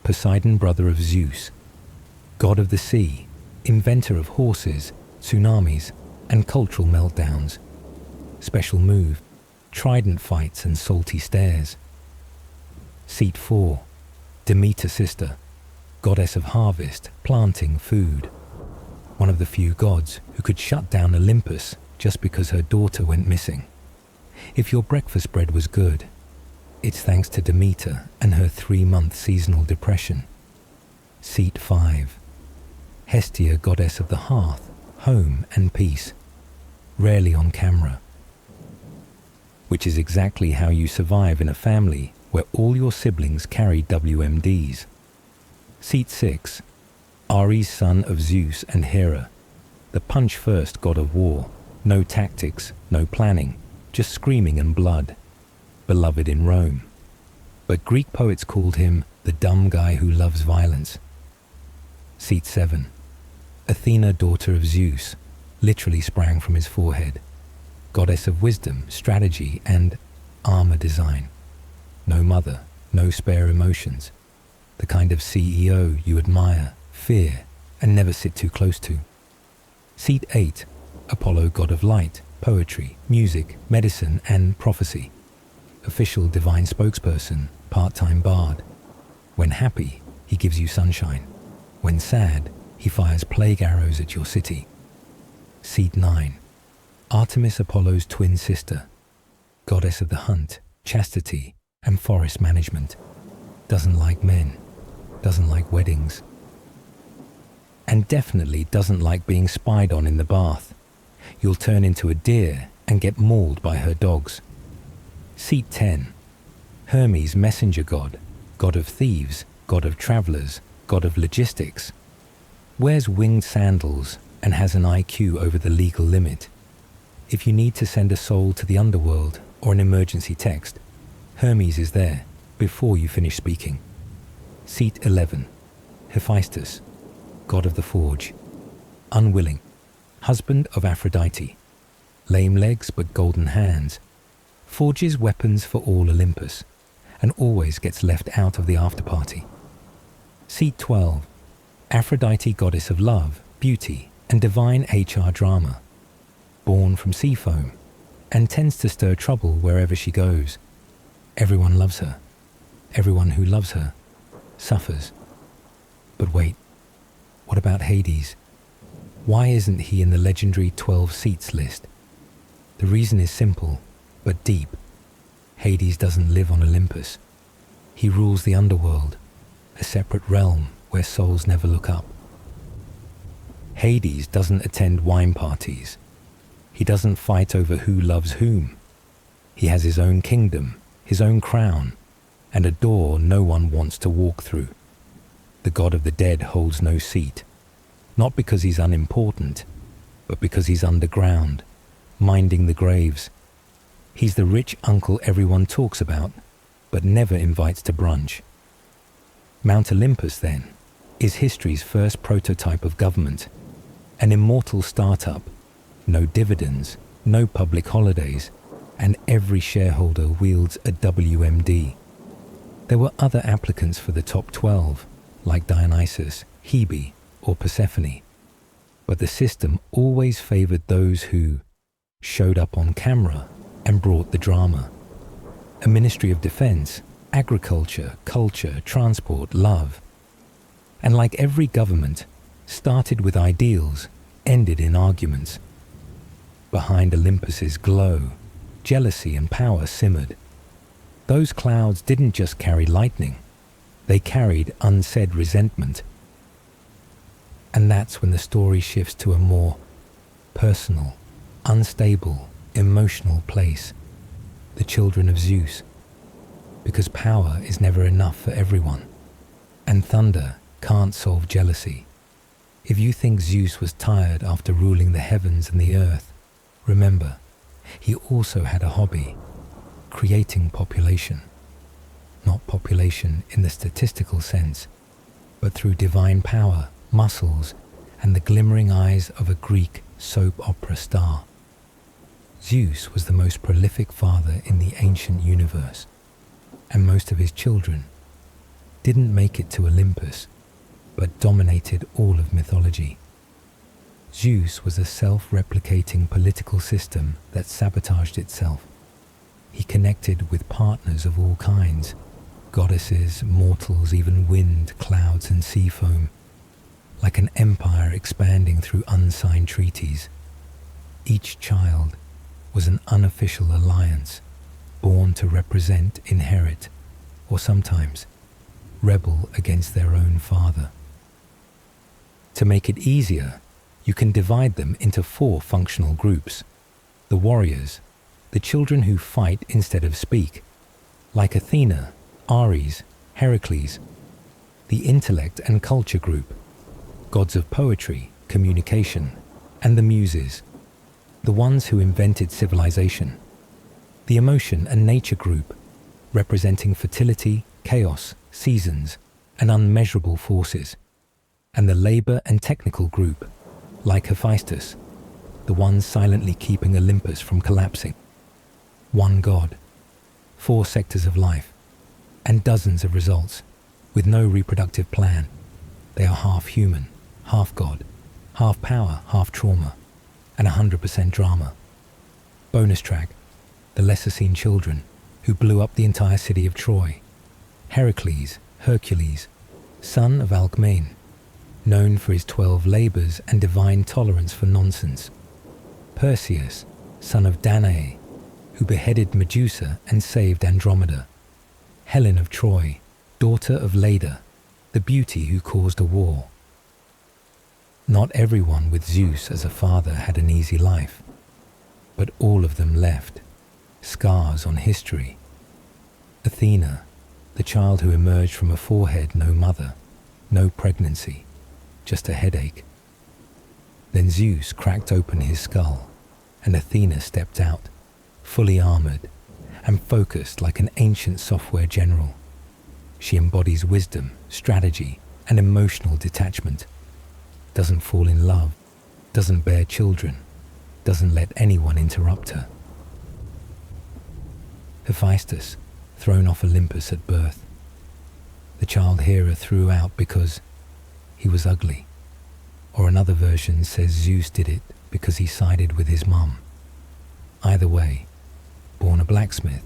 Speaker 1: Poseidon, brother of Zeus, god of the sea, inventor of horses, tsunamis, and cultural meltdowns. Special move, trident fights and salty stares. Seat 4, Demeter, sister, goddess of harvest, planting, food. One of the few gods who could shut down Olympus just because her daughter went missing. If your breakfast bread was good, it's thanks to Demeter and her 3-month seasonal depression. Seat 5, Hestia, goddess of the hearth, home and peace, rarely on camera. Which is exactly how you survive in a family where all your siblings carry WMDs. Seat 6, Ares, son of Zeus and Hera, the punch-first god of war, no tactics, no planning, just screaming and blood, beloved in Rome. But Greek poets called him the dumb guy who loves violence. Seat 7, Athena, daughter of Zeus, literally sprang from his forehead, goddess of wisdom, strategy, and armor design. No mother, no spare emotions, the kind of CEO you admire, fear, and never sit too close to. Seat 8, Apollo, god of light, poetry, music, medicine, and prophecy. Official divine spokesperson, part-time bard. When happy, he gives you sunshine. When sad, he fires plague arrows at your city. Seat 9, Artemis, Apollo's twin sister, goddess of the hunt, chastity, and forest management. Doesn't like men, doesn't like weddings, and definitely doesn't like being spied on in the bath. You'll turn into a deer and get mauled by her dogs. Seat 10, Hermes, messenger god, god of thieves, god of travelers, god of logistics. Wears winged sandals and has an IQ over the legal limit. If you need to send a soul to the underworld or an emergency text, Hermes is there before you finish speaking. Seat 11, Hephaestus, god of the forge, unwilling, husband of Aphrodite, lame legs but golden hands, forges weapons for all Olympus, and always gets left out of the after-party. Seat 12, Aphrodite, goddess of love, beauty, and divine HR drama, born from sea foam, and tends to stir trouble wherever she goes. Everyone loves her. Everyone who loves her suffers. But wait, what about Hades? Why isn't he in the legendary 12 seats list? The reason is simple, but deep. Hades doesn't live on Olympus. He rules the underworld, a separate realm where souls never look up. Hades doesn't attend wine parties. He doesn't fight over who loves whom. He has his own kingdom, his own crown, and a door no one wants to walk through. The god of the dead holds no seat, not because he's unimportant, but because he's underground, minding the graves. He's the rich uncle everyone talks about, but never invites to brunch. Mount Olympus, then, is history's first prototype of government, an immortal startup, no dividends, no public holidays, and every shareholder wields a WMD. There were other applicants for the top 12, like Dionysus, Hebe, or Persephone, but the system always favored those who showed up on camera and brought the drama. A ministry of defense, agriculture, culture, transport, love. And like every government, started with ideals, ended in arguments. Behind Olympus's glow, jealousy and power simmered. Those clouds didn't just carry lightning, they carried unsaid resentment. And that's when the story shifts to a more personal, unstable, emotional place. The children of Zeus. because power is never enough for everyone, and thunder can't solve jealousy. If you think Zeus was tired after ruling the heavens and the earth, remember, he also had a hobby: creating population. Not population in the statistical sense, but through divine power, muscles, and the glimmering eyes of a Greek soap opera star. Zeus was the most prolific father in the ancient universe, and most of his children didn't make it to Olympus, but dominated all of mythology. Zeus was a self-replicating political system that sabotaged itself. He connected with partners of all kinds: goddesses, mortals, even wind, clouds, and sea foam, like an empire expanding through unsigned treaties. Each child was an unofficial alliance, born to represent, inherit, or sometimes rebel against their own father. To make it easier, you can divide them into 4 functional groups: the warriors, the children who fight instead of speak, like Athena, Ares, Heracles; the intellect and culture group, gods of poetry, communication, and the muses, the ones who invented civilization; the emotion and nature group, representing fertility, chaos, seasons, and unmeasurable forces; and the labor and technical group, like Hephaestus, the ones silently keeping Olympus from collapsing. One god, 4 sectors of life, and dozens of results, with no reproductive plan. They are half human, half god, half power, half trauma, and 100% drama. Bonus track: the lesser-seen children who blew up the entire city of Troy. Heracles, Hercules, son of Alcmaeon, known for his 12 labors and divine tolerance for nonsense. Perseus, son of Danae, who beheaded Medusa and saved Andromeda. Helen of Troy, daughter of Leda, the beauty who caused a war. Not everyone with Zeus as a father had an easy life, but all of them left scars on history. Athena, the child who emerged from a forehead no mother, no pregnancy, just a headache. Then Zeus cracked open his skull, and Athena stepped out, fully armored, and focused like an ancient software general. She embodies wisdom, strategy, and emotional detachment. Doesn't fall in love, doesn't bear children, doesn't let anyone interrupt her. Hephaestus, thrown off Olympus at birth. The child Hera threw out because he was ugly. Or another version says Zeus did it because he sided with his mum. Either way, born a blacksmith,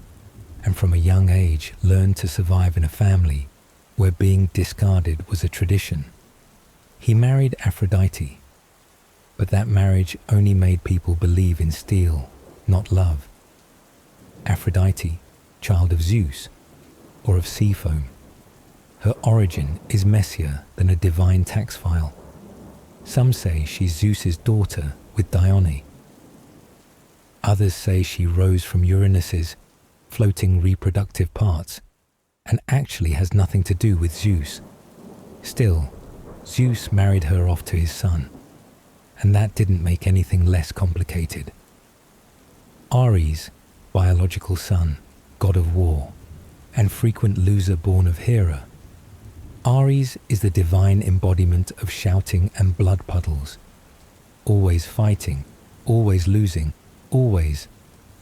Speaker 1: and from a young age learned to survive in a family where being discarded was a tradition. He married Aphrodite, but that marriage only made people believe in steel, not love. Aphrodite, child of Zeus, or of sea foam. Her origin is messier than a divine tax file. Some say she's Zeus's daughter with Dione. Others say she rose from Uranus's floating reproductive parts and actually has nothing to do with Zeus. Still, Zeus married her off to his son, and that didn't make anything less complicated. Ares, biological son, god of war, and frequent loser born of Hera. Ares is the divine embodiment of shouting and blood puddles, always fighting, always losing, always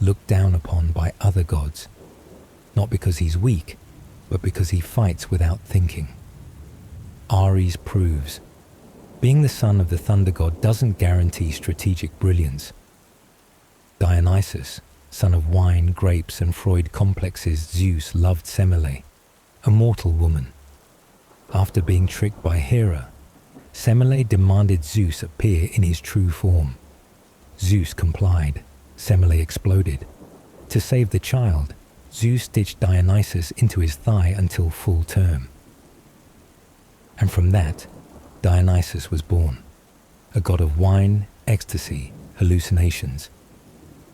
Speaker 1: looked down upon by other gods, not because he's weak, but because he fights without thinking. Ares proves being the son of the thunder god doesn't guarantee strategic brilliance. Dionysus, son of wine, grapes, and Freud complexes, Zeus loved Semele, a mortal woman. After being tricked by Hera, Semele demanded Zeus appear in his true form. Zeus complied. Semele exploded. To save the child, Zeus stitched Dionysus into his thigh until full term. And from that, Dionysus was born, a god of wine, ecstasy, hallucinations,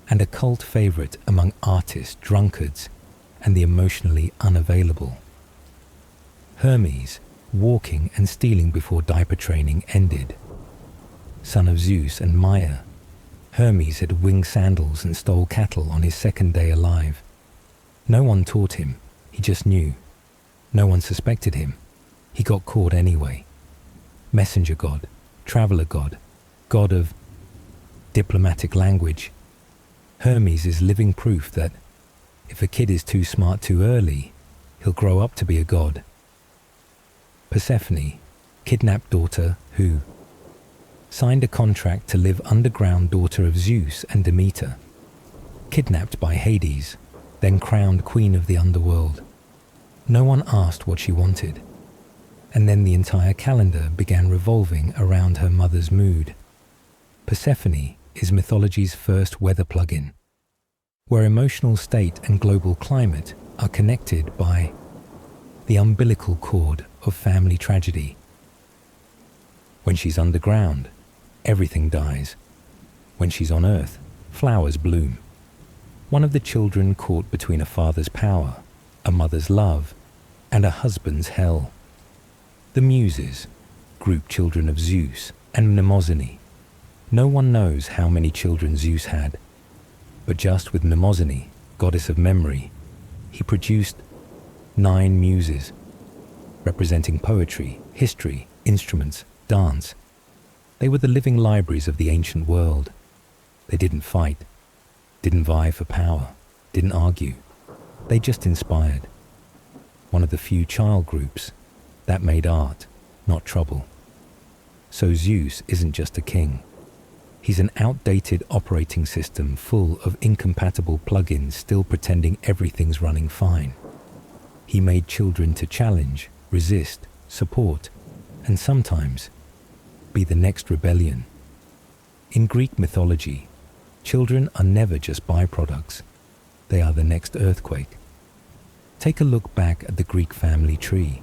Speaker 1: and a cult favorite among artists, drunkards, and the emotionally unavailable. Hermes, walking and stealing before diaper training ended. Son of Zeus and Maia, Hermes had winged sandals and stole cattle on his second day alive. No one taught him, he just knew. No one suspected him, he got caught anyway. Messenger god, traveler god, god of diplomatic language. Hermes is living proof that if a kid is too smart too early, he'll grow up to be a god. Persephone, kidnapped daughter who signed a contract to live underground, daughter of Zeus and Demeter. Kidnapped by Hades, then crowned queen of the underworld. No one asked what she wanted, and then the entire calendar began revolving around her mother's mood. Persephone is mythology's first weather plugin, where emotional state and global climate are connected by the umbilical cord of family tragedy. When she's underground, everything dies. When she's on Earth, flowers bloom. One of the children caught between a father's power, a mother's love, and a husband's hell. The Muses, group children of Zeus and Mnemosyne. No one knows how many children Zeus had, but just with Mnemosyne, goddess of memory, he produced 9 muses, representing poetry, history, instruments, dance. They were the living libraries of the ancient world. They didn't fight, didn't vie for power, didn't argue. They just inspired. One of the few child groups that made art, not trouble. So Zeus isn't just a king. He's an outdated operating system full of incompatible plugins still pretending everything's running fine. He made children to challenge, resist, support, and sometimes be the next rebellion. In Greek mythology, children are never just byproducts. They are the next earthquake. Take a look back at the Greek family tree.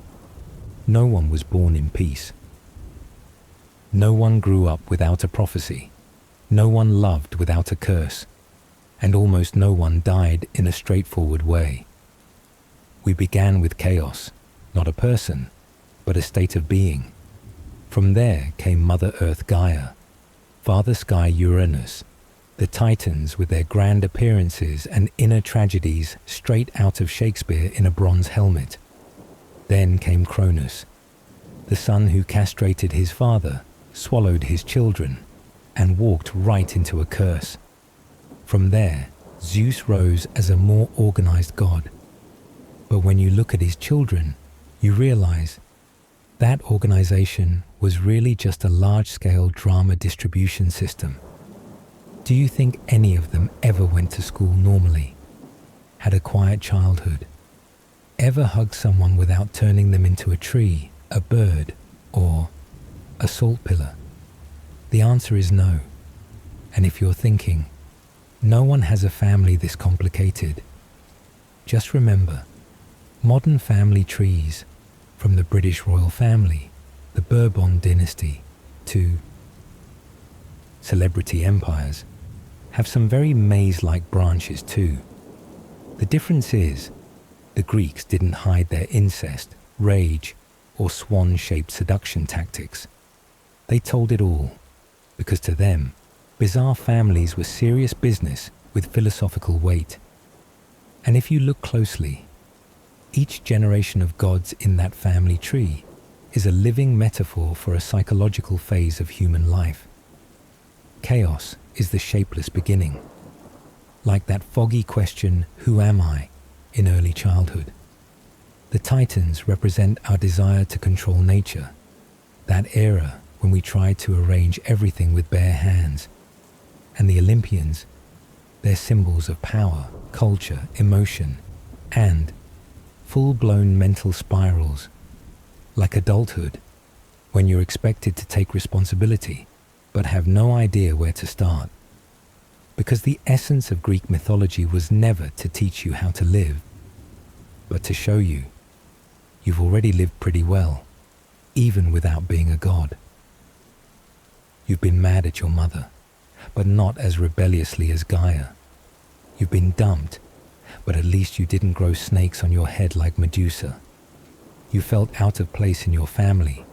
Speaker 1: No one was born in peace. No one grew up without a prophecy. No one loved without a curse. And almost no one died in a straightforward way. We began with chaos, not a person, but a state of being. From there came Mother Earth Gaia, Father Sky Uranus, the Titans with their grand appearances and inner tragedies straight out of Shakespeare in a bronze helmet. Then came Cronus, the son who castrated his father, swallowed his children, and walked right into a curse. From there, Zeus rose as a more organized god. But when you look at his children, you realize that organization was really just a large-scale drama distribution system. Do you think any of them ever went to school normally? Had a quiet childhood? Ever hugged someone without turning them into a tree, a bird, or a salt pillar? The answer is no. And if you're thinking, no one has a family this complicated, just remember, modern family trees, from the British royal family, the Bourbon dynasty, to celebrity empires, have some very maze-like branches too. The difference is, the Greeks didn't hide their incest, rage, or swan-shaped seduction tactics. They told it all, because to them, bizarre families were serious business with philosophical weight. And if you look closely, each generation of gods in that family tree is a living metaphor for a psychological phase of human life. Chaos is the shapeless beginning, like that foggy question, who am I, in early childhood. The Titans represent our desire to control nature, that era when we tried to arrange everything with bare hands. And the Olympians, they're symbols of power, culture, emotion, and full-blown mental spirals, like adulthood, when you're expected to take responsibility, but have no idea where to start. Because the essence of Greek mythology was never to teach you how to live, but to show you you've already lived pretty well, even without being a god. You've been mad at your mother, but not as rebelliously as Gaia. You've been dumped, but at least you didn't grow snakes on your head like Medusa. You felt out of place in your family,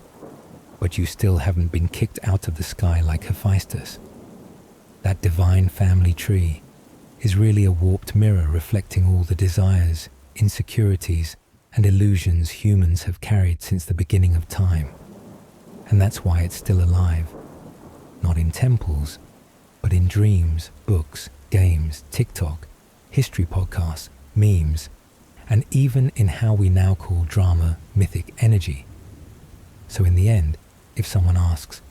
Speaker 1: but you still haven't been kicked out of the sky like Hephaestus. That divine family tree is really a warped mirror reflecting all the desires, insecurities, and illusions humans have carried since the beginning of time. And that's why it's still alive, not in temples, but in dreams, books, games, TikTok, history podcasts, memes, and even in how we now call drama mythic energy. So in the end, if someone asks,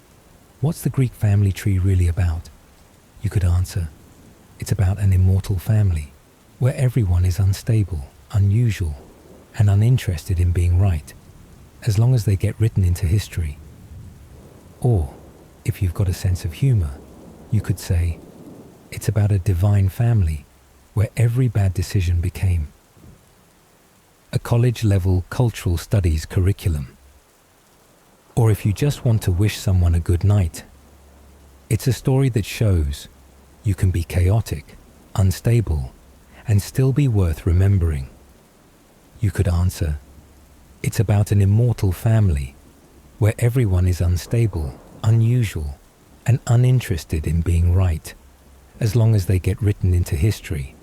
Speaker 1: what's the Greek family tree really about? You could answer, it's about an immortal family, where everyone is unstable, unusual, and uninterested in being right, as long as they get written into history. Or, if you've got a sense of humor, you could say, it's about a divine family, where every bad decision became a college-level cultural studies curriculum. Or if you just want to wish someone a good night, it's a story that shows you can be chaotic, unstable, and still be worth remembering. You could answer, it's about an immortal family, where everyone is unstable, unusual, and uninterested in being right, as long as they get written into history.